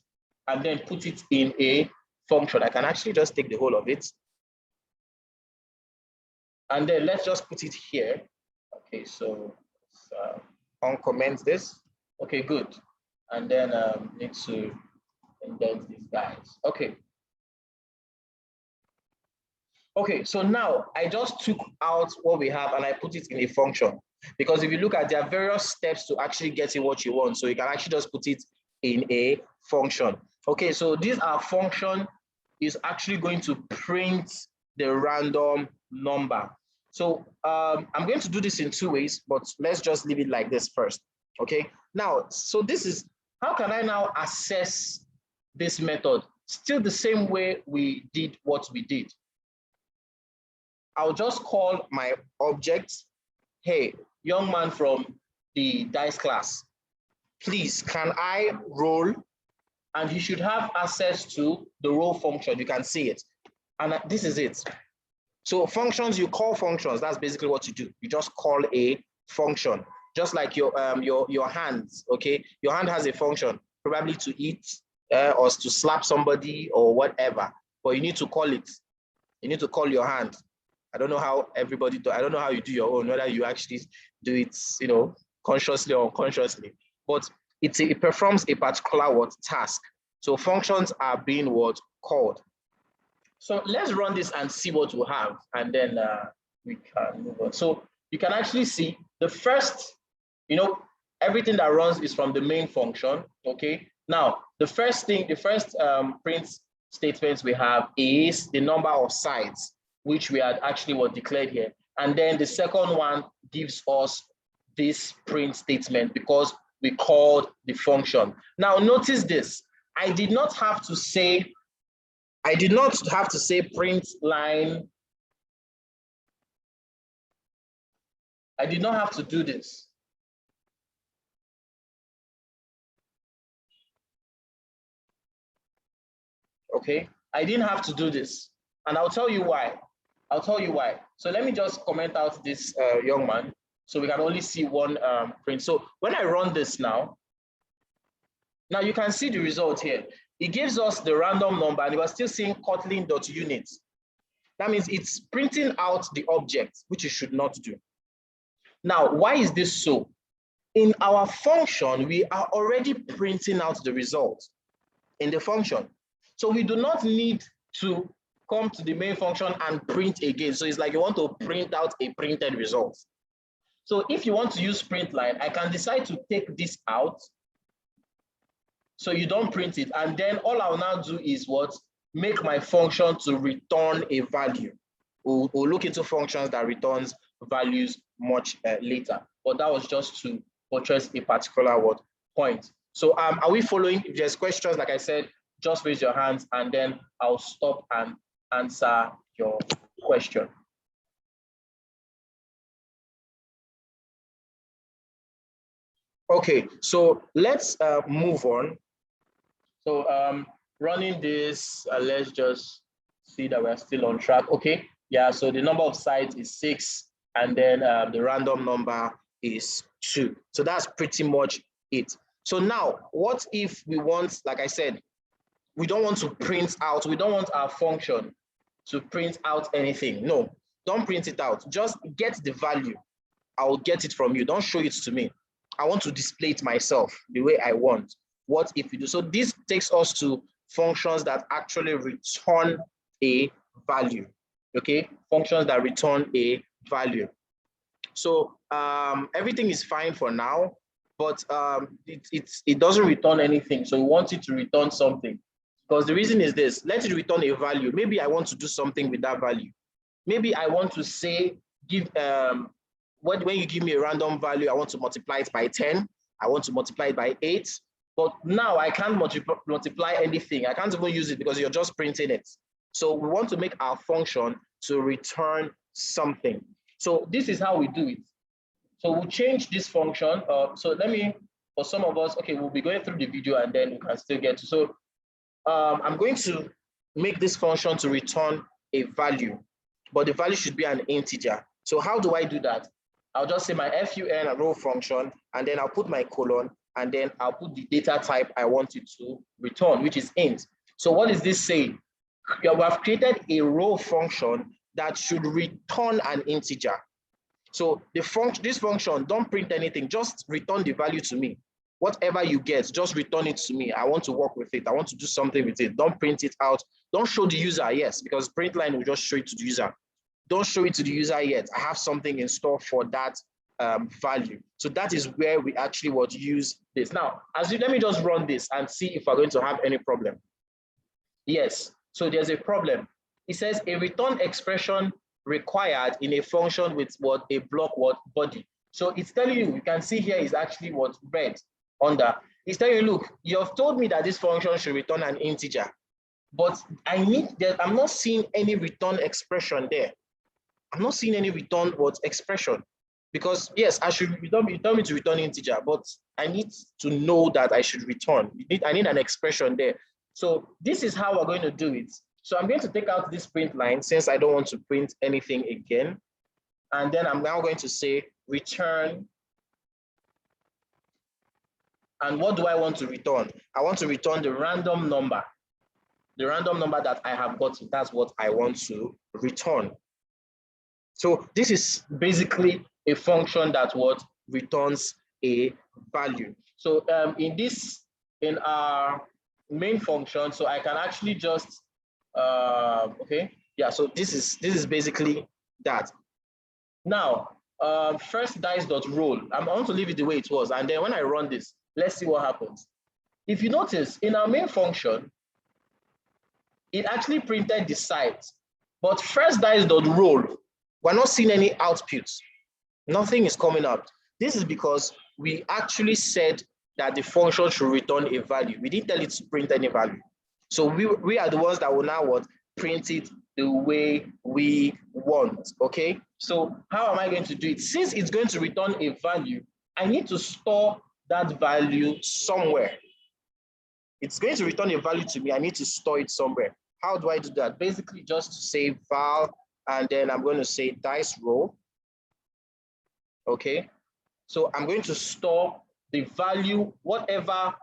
and then put it in a function. I can actually just take the whole of it. And then let's just put it here. Okay, so uncomment this. Okay, good. And then need to indent these guys. Okay. Okay, so now I just took out what we have and I put it in a function. Because if you look at, there are various steps to actually getting what you want. So you can actually just put it in a function. Okay, so this our function is actually going to print the random number. So I'm going to do this in two ways, but let's just leave it like this first. Okay, now, so this is, how can I now access this method? Still the same way we did what we did. I'll just call my object, hey, young man from the dice class, please, can I roll? And you should have access to the roll function. You can see it. And this is it. So functions, you call functions. That's basically what you do. You just call a function, just like your hands, okay? Your hand has a function, probably to eat or to slap somebody or whatever, but you need to call it. You need to call your hand. I don't know how everybody do. I don't know how you do your own, whether you actually do it, you know, consciously or unconsciously, but it performs a particular task. So functions are being called. So let's run this and see what we'll have, and then we can move on. So you can actually see the first, you know, everything that runs is from the main function. Okay. Now the first print statement we have is the number of sides, which we had actually declared here. And then the second one gives us this print statement because we called the function. Now notice this, I did not have to say print line. I did not have to do this. Okay, I didn't have to do this. And I'll tell you why. I'll tell you why. So let me just comment out this young man, so we can only see one print. So when I run this now you can see the result here. It gives us the random number, and we're still seeing Kotlin.unit. That means it's printing out the object, which it should not do. Now, why is this so? In our function, we are already printing out the result in the function. So we do not need to come to the main function and print again. So it's like you want to print out a printed result. So if you want to use print line, I can decide to take this out, so you don't print it. And then all I'll now do is make my function to return a value. We'll look into functions that returns values much later. But that was just to buttress a particular point. So are we following? If there's questions, like I said, just raise your hands and then I'll stop and answer your question. Okay, so let's move on. So running this, let's just see that we're still on track. Okay, yeah, so the number of sides is 6, and then the random number is 2. So that's pretty much it. So now, what if we want, like I said, we don't want to print out, we don't want our function to print out anything. No, don't print it out. Just get the value. I'll get it from you. Don't show it to me. I want to display it myself the way I want. What if we do? So this takes us to functions that actually return a value. Okay, functions that return a value. So everything is fine for now, but it doesn't return anything. So we want it to return something. Because the reason is this, let it return a value. Maybe I want to do something with that value. Maybe I want to say, when you give me a random value, I want to multiply it by 10. I want to multiply it by 8. But now I can't multiply anything. I can't even use it because you're just printing it. So we want to make our function to return something. So this is how we do it. So we'll change this function. So for some of us, okay, we'll be going through the video and then we can still get to. So I'm going to make this function to return a value, but the value should be an integer. So how do I do that? I'll just say my fun, a row function, and then I'll put my colon, and then I'll put the data type I want it to return, which is int. So what is this saying? We have created a row function that should return an integer. So this function, don't print anything, just return the value to me. whatever you get, just return it to me. I want to work with it. I want to do something with it. Don't print it out. Don't show the user, yes, because print line will just show it to the user. Don't show it to the user yet. I have something in store for that value. So that is where we actually would use this. Now, let me just run this and see if we're going to have any problem. Yes, so there's a problem. It says a return expression required in a function with what a block what body. So it's telling you, you can see here is actually what red under. It's telling you, look, you have told me that this function should return an integer, but I'm not seeing any return expression there. I'm not seeing any return what expression, because yes, I should return, you tell me to return integer, but I need to know that I should return. I need an expression there. So this is how we're going to do it. So I'm going to take out this print line since I don't want to print anything again. And then I'm now going to say return. And what do I want to return? I want to return the random number. The random number that I have gotten, that's what I want to return. So this is basically a function that what returns a value. So in our main function, so I can actually just okay, yeah, so this is basically that. Now first dice.roll, I want to leave it the way it was, and then when I run this, let's see what happens. If you notice in our main function, it actually printed the size, but first dice.roll, we're not seeing any outputs. Nothing is coming out. This is because we actually said that the function should return a value. We didn't tell it to print any value. So we are the ones that will now what print it the way we want. Okay. So how am I going to do it? Since it's going to return a value, I need to store that value somewhere. It's going to return a value to me. I need to store it somewhere. How do I do that? Basically, just to say val, and then I'm going to say dice roll. Okay. So I'm going to store the value, whatever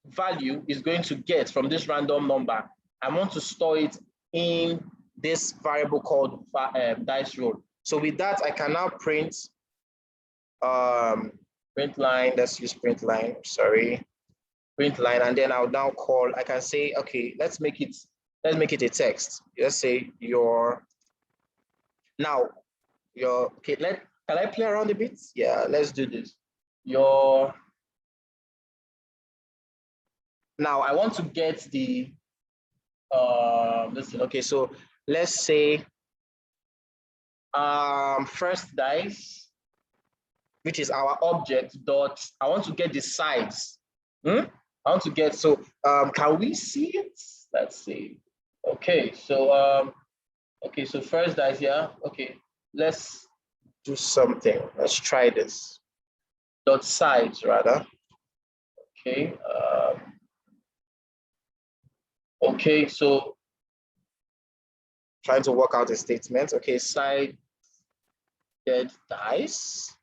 value is going to get from this random number. I want to store it in this variable called dice roll. So with that, I can now print print line. Let's use print line. Sorry, print line, and then I'll now call. I can say, okay, let's make it a text. Let's say your. Now, your okay. Can I play around a bit? Yeah, let's do this. Your. Now I want to get the. Listen. Okay, so let's say. First dice, which is our object dot. I want to get the size. I want to get, so can we see it? Let's see. Okay, so okay, so first dice here. Okay, let's do something. Let's try this. Dot size rather. Okay. Okay, so trying to work out a statement. Okay, side dead dice.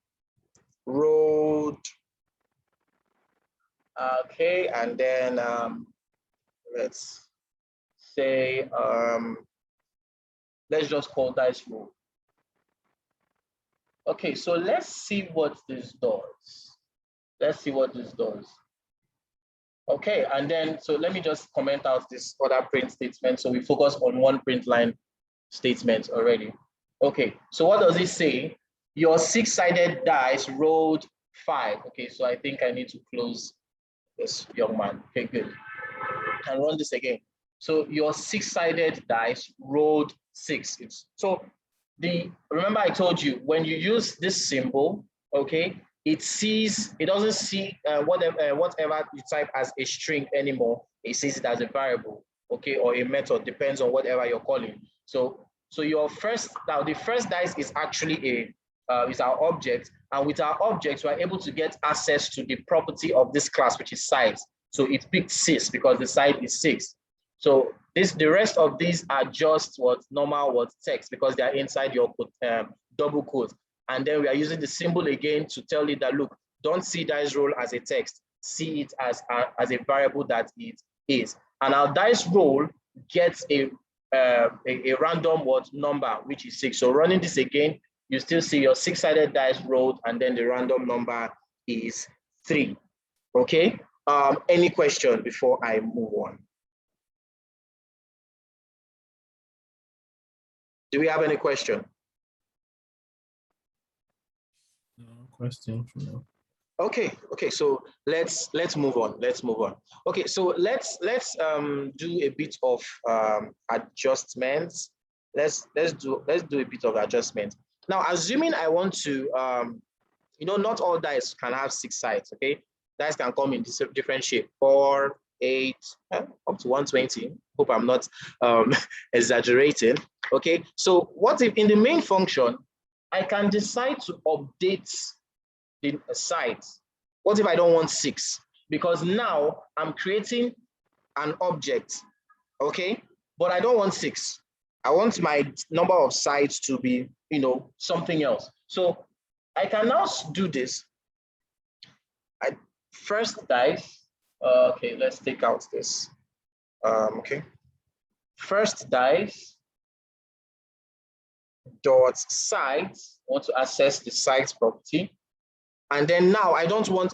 Road. Okay, and then let's say let's just call dice roll. Okay, so let's see what this does. Let's see what this does. Okay, and then so let me just comment out this other print statement. So we focus on one print line statement already. Okay, so what does it say? Your six-sided dice rolled 5. Okay, so I think I need to close this young man. Okay, good. And run this again. So your six-sided dice rolled 6. So remember I told you when you use this symbol, okay, it doesn't see whatever you type as a string anymore. It sees it as a variable, okay, or a method, depends on whatever you're calling. So the first dice is actually is our object, and with our object, we're able to get access to the property of this class, which is size. So it picked 6 because the size is 6. So the rest of these are just normal text because they are inside your double quote. And then we are using the symbol again to tell it that, look, don't see dice roll as a text, see it as a variable that it is. And our dice roll gets a random number, which is 6. So running this again, you still see your six-sided dice rolled, and then the random number is 3. Okay. Any question before I move on? Do we have any question? No question for now. Okay, so let's move on. Okay, so let's do a bit of adjustments. Let's do a bit of adjustment. Now, assuming I want to not all dice can have 6 sides, okay? Dice can come in different shape, 4, 8, up to 120. Hope I'm not exaggerating. Okay, so what if in the main function, I can decide to update the sides? What if I don't want 6? Because now I'm creating an object, okay? But I don't want 6. I want my number of sides to be, something else. So I can now do this. First dice, okay, let's take out this. Okay. First dice dot sides, I want to access the sides property. And then now I don't want,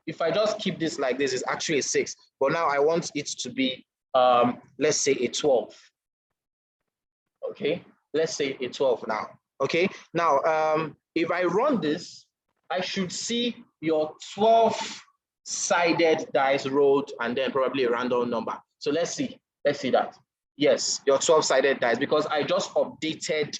if I just keep this like this, it's actually a 6, but now I want it to be, let's say a 12. Okay, let's say a 12 now. Okay, now if I run this, I should see your 12-sided dice rolled and then probably a random number. So let's see that. Yes, your 12-sided dice, because I just updated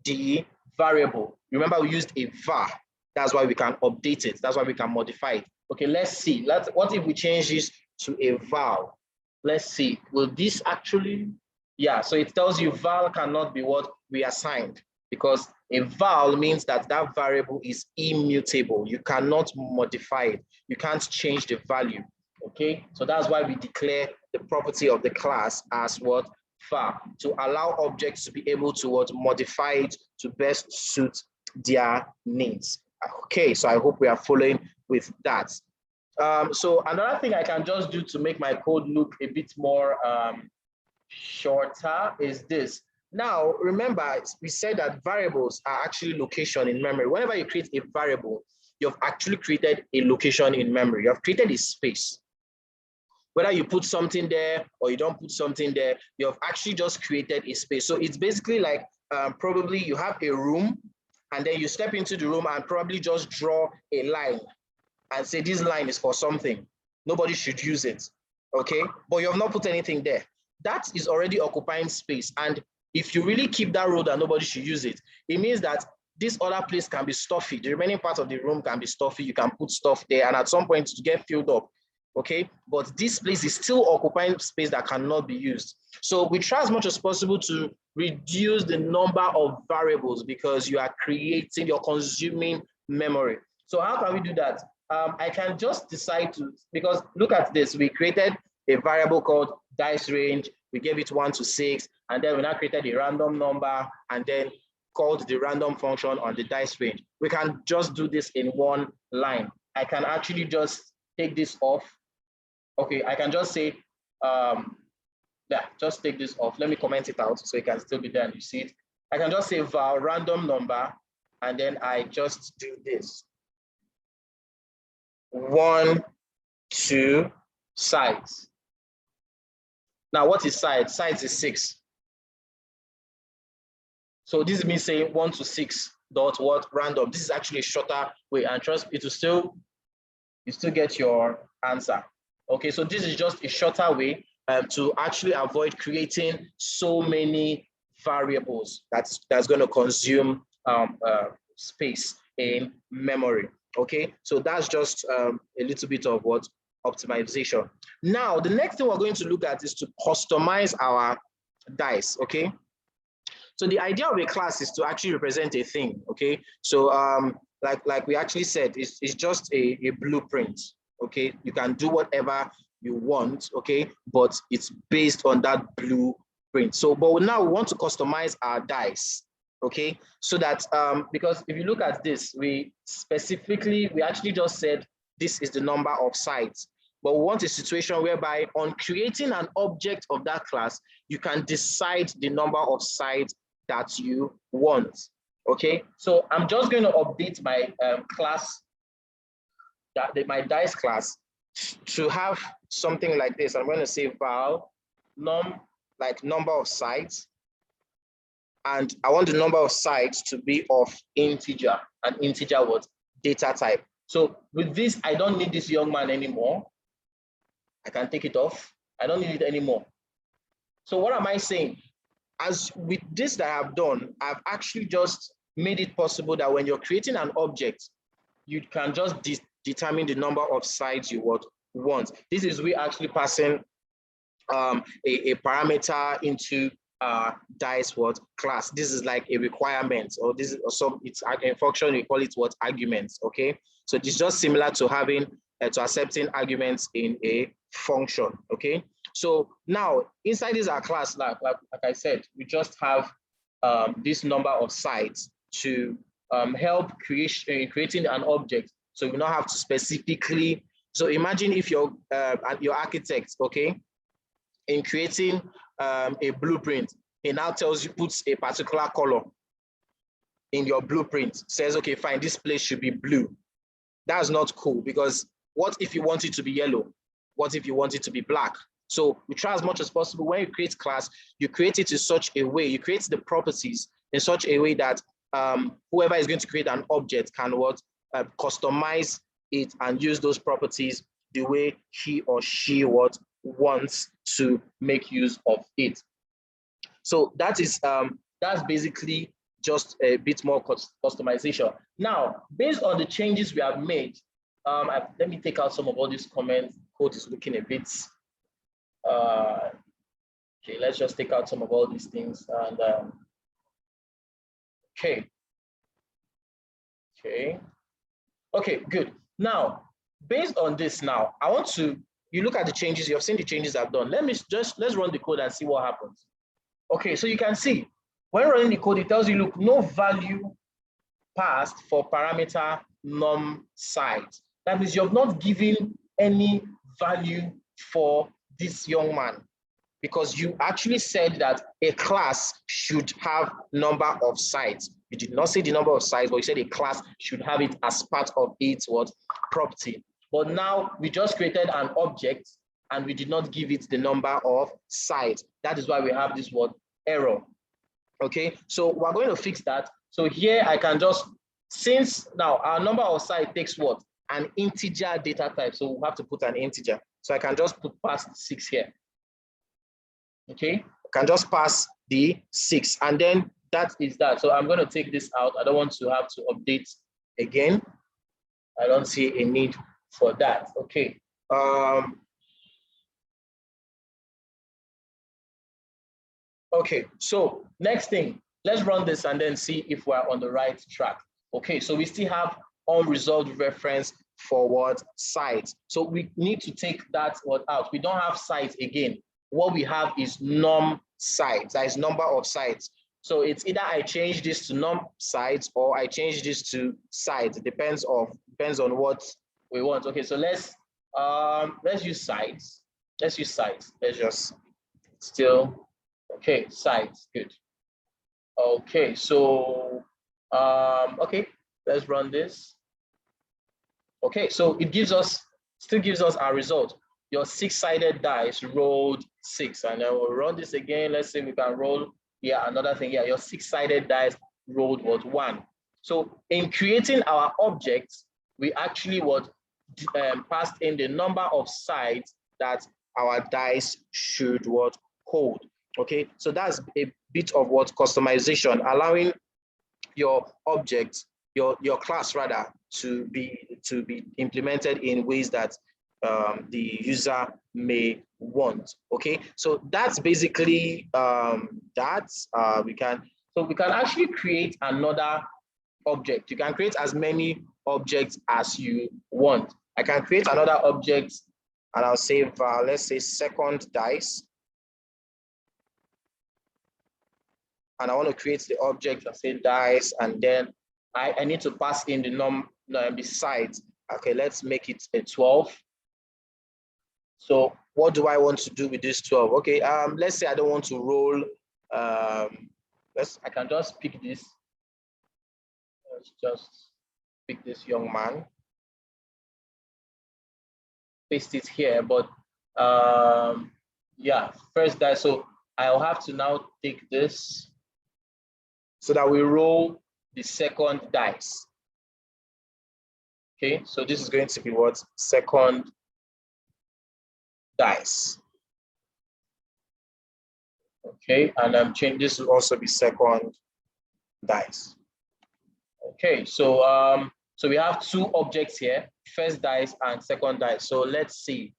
the variable. Remember, we used a var. That's why we can update it. That's why we can modify it. Okay, let's see. What if we change this to a val? Let's see. Will this actually? Yeah, so it tells you val cannot be what we assigned, because a val means that that variable is immutable. You cannot modify it. You can't change the value. Okay, so that's why we declare the property of the class as what? Var, to allow objects to be able to what? Modify it to best suit their needs. Okay, so I hope we are following with that. So another thing I can just do to make my code look a bit more shorter is this. Now, remember, we said that variables are actually location in memory. Whenever you create a variable, you've actually created a location in memory. You've created a space. Whether you put something there or you don't put something there, you've actually just created a space. So it's basically like probably you have a room, and then you step into the room and probably just draw a line and say this line is for something. Nobody should use it, okay? But you have not put anything there. That is already occupying space. And if you really keep that rule that nobody should use it, it means that this other place can be stuffy. The remaining part of the room can be stuffy. You can put stuff there, and at some point to get filled up, okay? But this place is still occupying space that cannot be used. So we try as much as possible to reduce the number of variables, because you are creating, you're consuming memory. So how can we do that? I can just decide to, because look at this, we created a variable called dice range, we gave it 1 to 6, and then we now created a random number and then called the random function on the dice range. We can just do this in one line. I can actually just take this off. Okay, I can just say, yeah, just take this off. Let me comment it out so it can still be there and you see it. I can just say val random number, and then I just do this. 1, 2, sides. Now, what is sides? Sides is 6. So this is me saying 1 to 6 dot what? Random. This is actually a shorter way, and trust me, you still get your answer. Okay, so this is just a shorter way to actually avoid creating so many variables that's going to consume space in memory. Okay, so that's just a little bit of what? Optimization. Now, the next thing we're going to look at is to customize our dice. Okay, so the idea of a class is to actually represent a thing. Okay, so like we actually said, it's just a blueprint. Okay, you can do whatever you want, okay, but it's based on that blueprint. So, but now we want to customize our dice, okay, so that because if you look at this, we actually just said this is the number of sides, but we want a situation whereby on creating an object of that class, you can decide the number of sides that you want. Okay, so I'm just going to update my class my dice class to have something like this. I'm going to say val like number of sides, and I want the number of sides to be of integer, and integer what? Data type. So with this, I don't need this young man anymore. I can take it off. I don't need it anymore. So what am I saying? As with this that I've done, I've actually just made it possible that when you're creating an object, you can just determine the number of sides you would want. This is we actually passing a parameter into dice what class. This is like a requirement, or this is some, it's a function, we call it what? Arguments. Okay, so it's just similar to having to accepting arguments in a function. Okay, so now inside this our class, like I said, we just have this number of sides to help creating an object. So we don't have to specifically. So imagine if your architect, okay, in creating a blueprint, he now tells you, puts a particular color in your blueprint, says, okay, fine, this place should be blue. That's not cool, because what if you want it to be yellow? What if you want it to be black? So we try as much as possible, when you create class, you create it in such a way, you create the properties in such a way that whoever is going to create an object can customize it and use those properties the way he or she wants to make use of it. So that is that's basically just a bit more customization. Now, based on the changes we have made, let me take out some of all these comments. Code is looking a bit. Okay, let's just take out some of all these things and okay. Okay, good. Now, based on this now, I want to, you look at the changes, you have seen the changes I've done. Let's run the code and see what happens. Okay, so you can see, when running the code, it tells you, look, no value passed for parameter num size. That means you have not given any value for this young man, because you actually said that a class should have number of sides. You did not say the number of sides, but you said a class should have it as part of its property. But now we just created an object and we did not give it the number of sides. That is why we have this error. Okay, so we're going to fix that. So here I can just, since now our number of sides takes what? An integer data type. So we'll have to put an integer. So I can just put past 6 here. Okay, I can just pass the 6, and then that is that. So I'm going to take this out. I don't want to have to update again. I don't see a need for that. Okay. Okay, so next thing, let's run this and then see if we're on the right track. Okay, so we still have unresolved reference for sites. So we need to take that out. We don't have sites again. What we have is num sites, that is number of sites. So it's either I change this to num sites or I change this to sites. It depends on what we want. Okay, so let's use sites. Let's use sites. Let's just still, okay, sites, good. Okay, so okay, let's run this. Okay, so it still gives us our result. Your 6-sided dice rolled 6, and then we'll run this again. Let's say we can roll another thing here. Your 6-sided dice rolled 1. So in creating our objects, we actually passed in the number of sides that our dice should hold. Okay, so that's a bit of customization, allowing your object, your class rather, to be implemented in ways that the user may want. Okay, so that's basically we can actually create another object. You can create as many objects as you want. I can create another object and I'll say let's say second dice, and I want to create the object and say dice, and then I need to pass in the sides. Okay, let's make it a 12. So what do I want to do with this 12? Okay, let's say I don't want to roll. I can just pick this. Let's just pick this young man. paste it here, but yeah, first dice. So I'll have to now take this so that we roll the second dice. Okay, so this is going to be what? Second dice. Okay, and I'm changing this will also be second dice. Okay, so so we have two objects here, first dice and second dice. So let's see.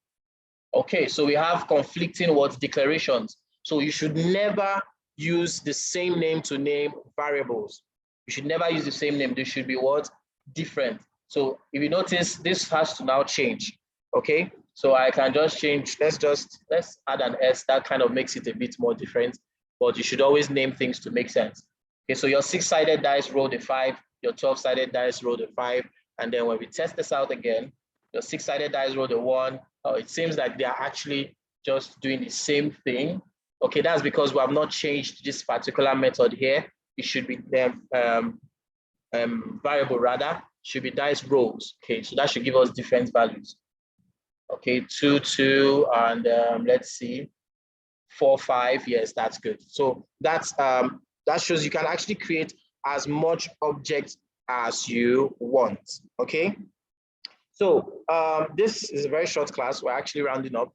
Okay, so we have conflicting what declarations. So you should never use the same name to name variables. You should never use the same name. They should be what? Different. So if you notice, this has to now change. Okay, so I can just change. Let's add an S. That kind of makes it a bit more different. But you should always name things to make sense. Okay, so your 6-sided dice roll a 5. Your 12-sided dice roll a 5. And then when we test this out again, your 6-sided dice roll a 1. It seems like they are actually just doing the same thing. Okay, that's because we have not changed this particular method here. It should be variable rather, should be dice rolls. Okay, so that should give us different values. Okay, 2, 2, and let's see, 4, 5. Yes, that's good. So that's that shows you can actually create as much objects as you want. Okay. So this is a very short class. We're actually rounding up.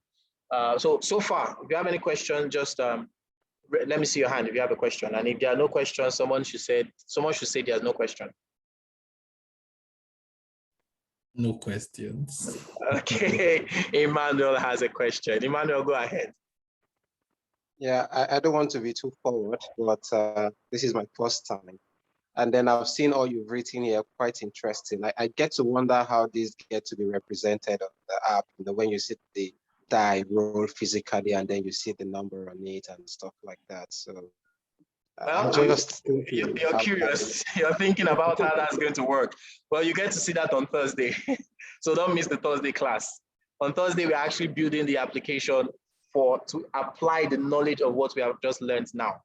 So far, if you have any questions, just let me see your hand if you have a question. And if there are no questions, someone should say there's no question. No questions. Okay, Emmanuel has a question. Emmanuel, go ahead. Yeah, I don't want to be too forward, but this is my first time. And then I've seen all you've written here, quite interesting. I get to wonder how these get to be represented on the app, when you see the die roll physically and then you see the number on it and stuff like that. So I'm just thinking. You're curious. You're thinking about how that's going to work. Well, you get to see that on Thursday. So don't miss the Thursday class. On Thursday, we're actually building the application to apply the knowledge of what we have just learned now.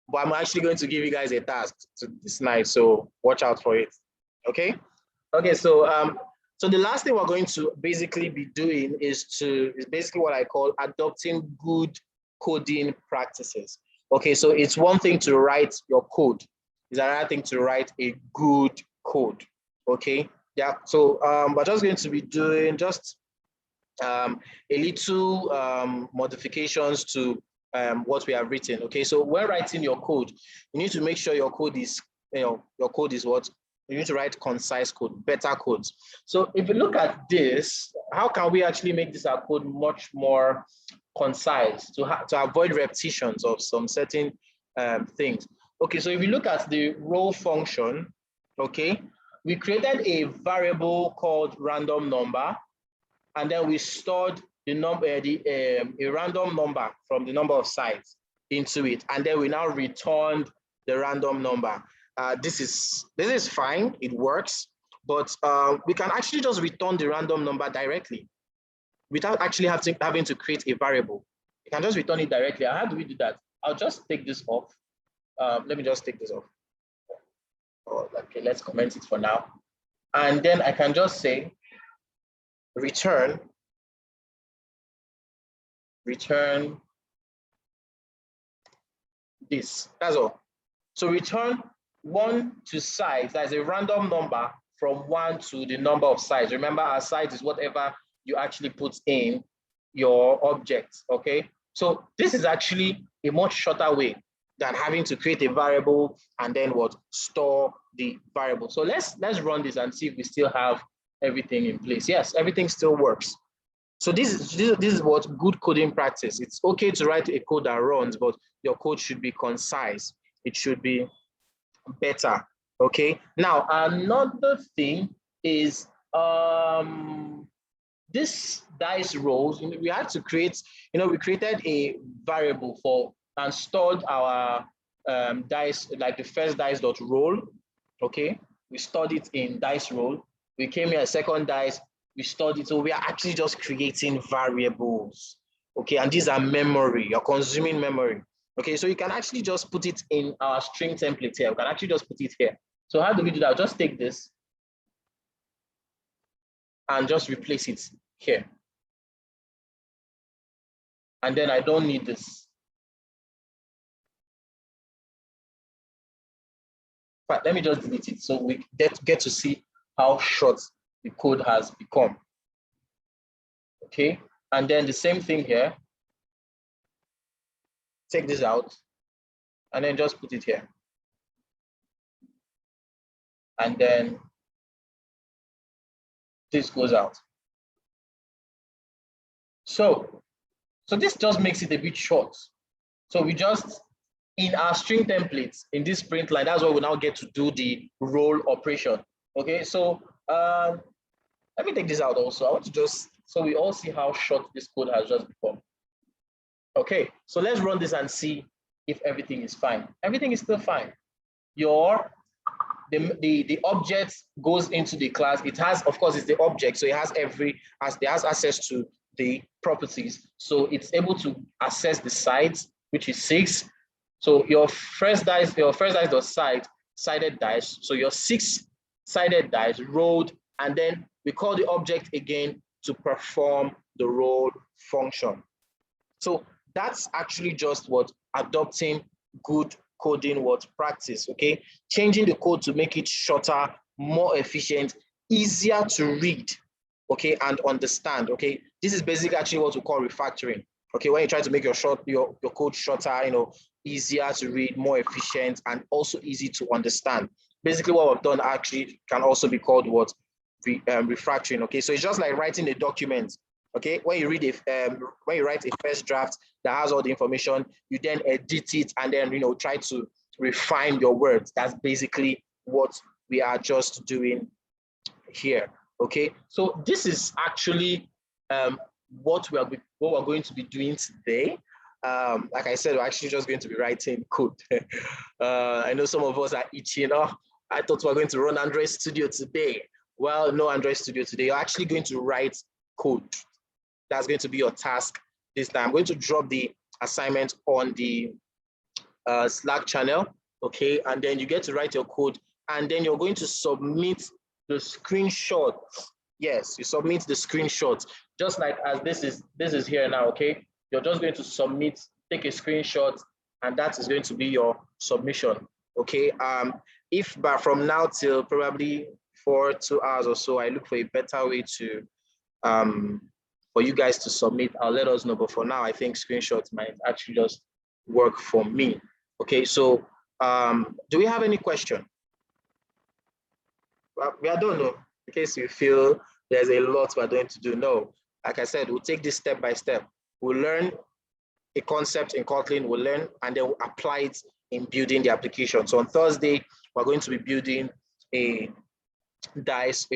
But I'm actually going to give you guys a task this night, so watch out for it. Okay. Okay. So so the last thing we're going to basically be doing is basically what I call adopting good coding practices. Okay. So it's one thing to write your code. It's another thing to write a good code. Okay. Yeah. So we're just going to be doing just a little modifications to what we have written. Okay, so when writing your code, you need to make sure your code is, your code is what? You need to write concise code, better codes. So if you look at this, how can we actually make this our code much more concise to avoid repetitions of some certain things? Okay, so if you look at the roll function, okay, we created a variable called random number. And then we stored the number, a random number from the number of sides into it. And then we now returned the random number. This is fine, it works, but we can actually just return the random number directly without actually having to create a variable. You can just return it directly. How do we do that? I'll just take this off. Let me just take this off. Oh, okay, let's comment it for now. And then I can just say, return this. That's all. So return 1 to size. That's a random number from 1 to the number of sides. Remember, our size is whatever you actually put in your object. Okay. So this is actually a much shorter way than having to create a variable and then store the variable. So let's run this and see if we still have everything in place. Yes, everything still works. So this is what good coding practice. It's okay to write a code that runs, but your code should be concise. It should be better. Okay. Now another thing is this dice rolls. We had to create. We created a variable for and stored our dice, like the first dice dot roll. Okay. We stored it in dice roll. We came here, second dice, we stored it. So we are actually just creating variables. Okay, and these are memory, you're consuming memory. Okay, so you can actually just put it in our string template here. We can actually just put it here. So how do we do that? Just take this and just replace it here. and then I don't need this. But let me just delete it so we get to see how short the code has become. Okay, and then the same thing here. Take this out and then just put it here. And then this goes out. So this just makes it a bit short. So we just, in our string templates, in this print line, that's where we now get to do the roll operation. Okay, so let me take this out also. I want to just, so we all see how short this code has just become. Okay, so let's run this and see if everything is fine. Everything is still fine. The object goes into the class. It has, of course, it's the object, so it has it has access to the properties. So it's able to access the sides, which is 6. So your first dice dot sided dice. So your 6-sided dice rolled, and then we call the object again to perform the roll function. So that's actually just what adopting good coding practice, okay? Changing the code to make it shorter, more efficient, easier to read, okay, and understand, okay? This is basically actually what we call refactoring, okay? When you try to make your code shorter, easier to read, more efficient, and also easy to understand. Basically what we've done actually can also be called refactoring, okay? So it's just like writing a document. Okay, when you write a first draft that has all the information, you then edit it and then try to refine your words. That's basically what we are just doing here. Okay, so this is actually what we're going to be doing today. Like I said, we're actually just going to be writing code. I know some of us are itching. Oh, I thought we were going to run Android Studio today. Well, no Android Studio today. You're actually going to write code. That's going to be your task this time. I'm going to drop the assignment on the Slack channel, okay? And then you get to write your code, and then you're going to submit the screenshot. Yes, you submit the screenshot, just like as this is here now, okay? You're just going to submit, take a screenshot, and that is going to be your submission, okay? If from now till probably 2 hours or so, I look for a better way to for you guys to submit, I'll let us know. But for now, I think screenshots might actually just work for me. Okay, so do we have any question? Well, I don't know, in case you feel there's a lot we're going to do. No, like I said, we'll take this step by step. We'll learn a concept in Kotlin, we'll learn, and then we'll apply it in building the application. So on Thursday, we're going to be building a dice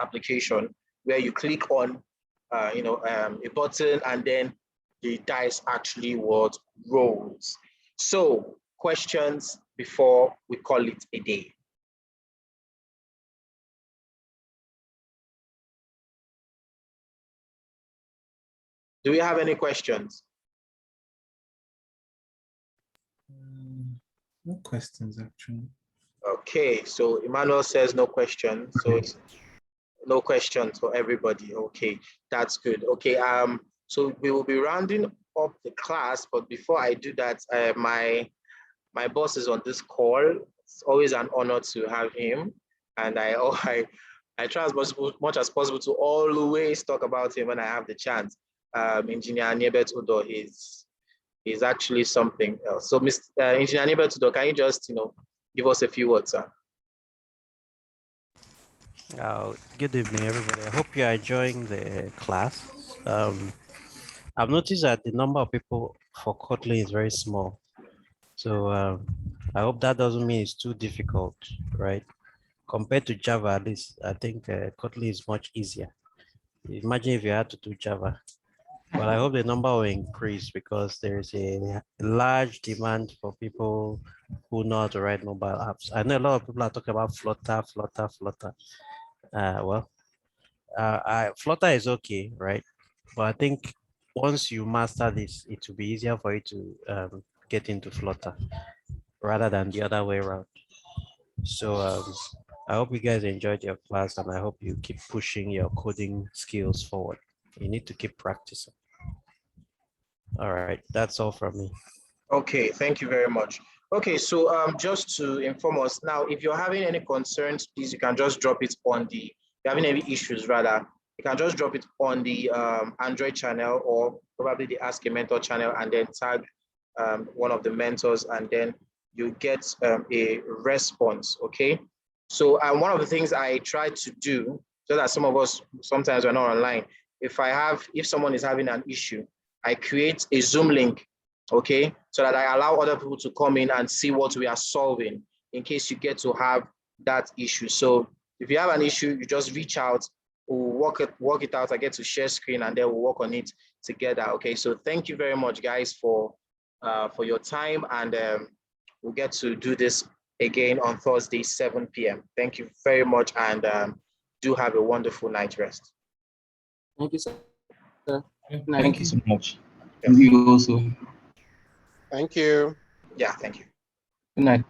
application where you click on a button and then the dice actually rolls. So questions before we call it a day? Do we have any questions? No questions, actually. Okay, so Emmanuel says no questions. So it's no questions for everybody. Okay, that's good. Okay, so we will be rounding up the class, but before I do that, my boss is on this call. It's always an honor to have him, and I try as much as possible to always talk about him when I have the chance. Engineer Niebet Udo is actually something else. So, Mr. Engineer Niebet Udo, can you just give us a few words, sir? Good evening, everybody. I hope you are enjoying the class. I've noticed that the number of people for Kotlin is very small. So I hope that doesn't mean it's too difficult, right? Compared to Java, at least, I think Kotlin is much easier. Imagine if you had to do Java. But I hope the number will increase because there's a large demand for people who know how to write mobile apps. I know a lot of people are talking about Flutter. Flutter is okay, right? But I think once you master this, it will be easier for you to get into Flutter rather than the other way around. So I hope you guys enjoyed your class, and I hope you keep pushing your coding skills forward. You need to keep practicing. All right, that's all from me. Okay, thank you very much. Okay, so just to inform us now, if you're having any concerns, please, you can just drop it on the, if you're having any issues rather, you can just drop it on the Android channel or probably the Ask a Mentor channel and then tag one of the mentors and then you get a response, okay? So one of the things I try to do, so that some of us, sometimes we're not online, if someone is having an issue, I create a Zoom link, okay? So that I allow other people to come in and see what we are solving in case you get to have that issue. So if you have an issue, you just reach out, we'll work it out. I get to share screen and then we'll work on it together, okay? So thank you very much, guys, for your time, and we'll get to do this again on Thursday, 7 p.m. Thank you very much, and do have a wonderful night rest. Thank you, sir. Thank you so much. Yes. You also. Thank you. Yeah, thank you. Good night.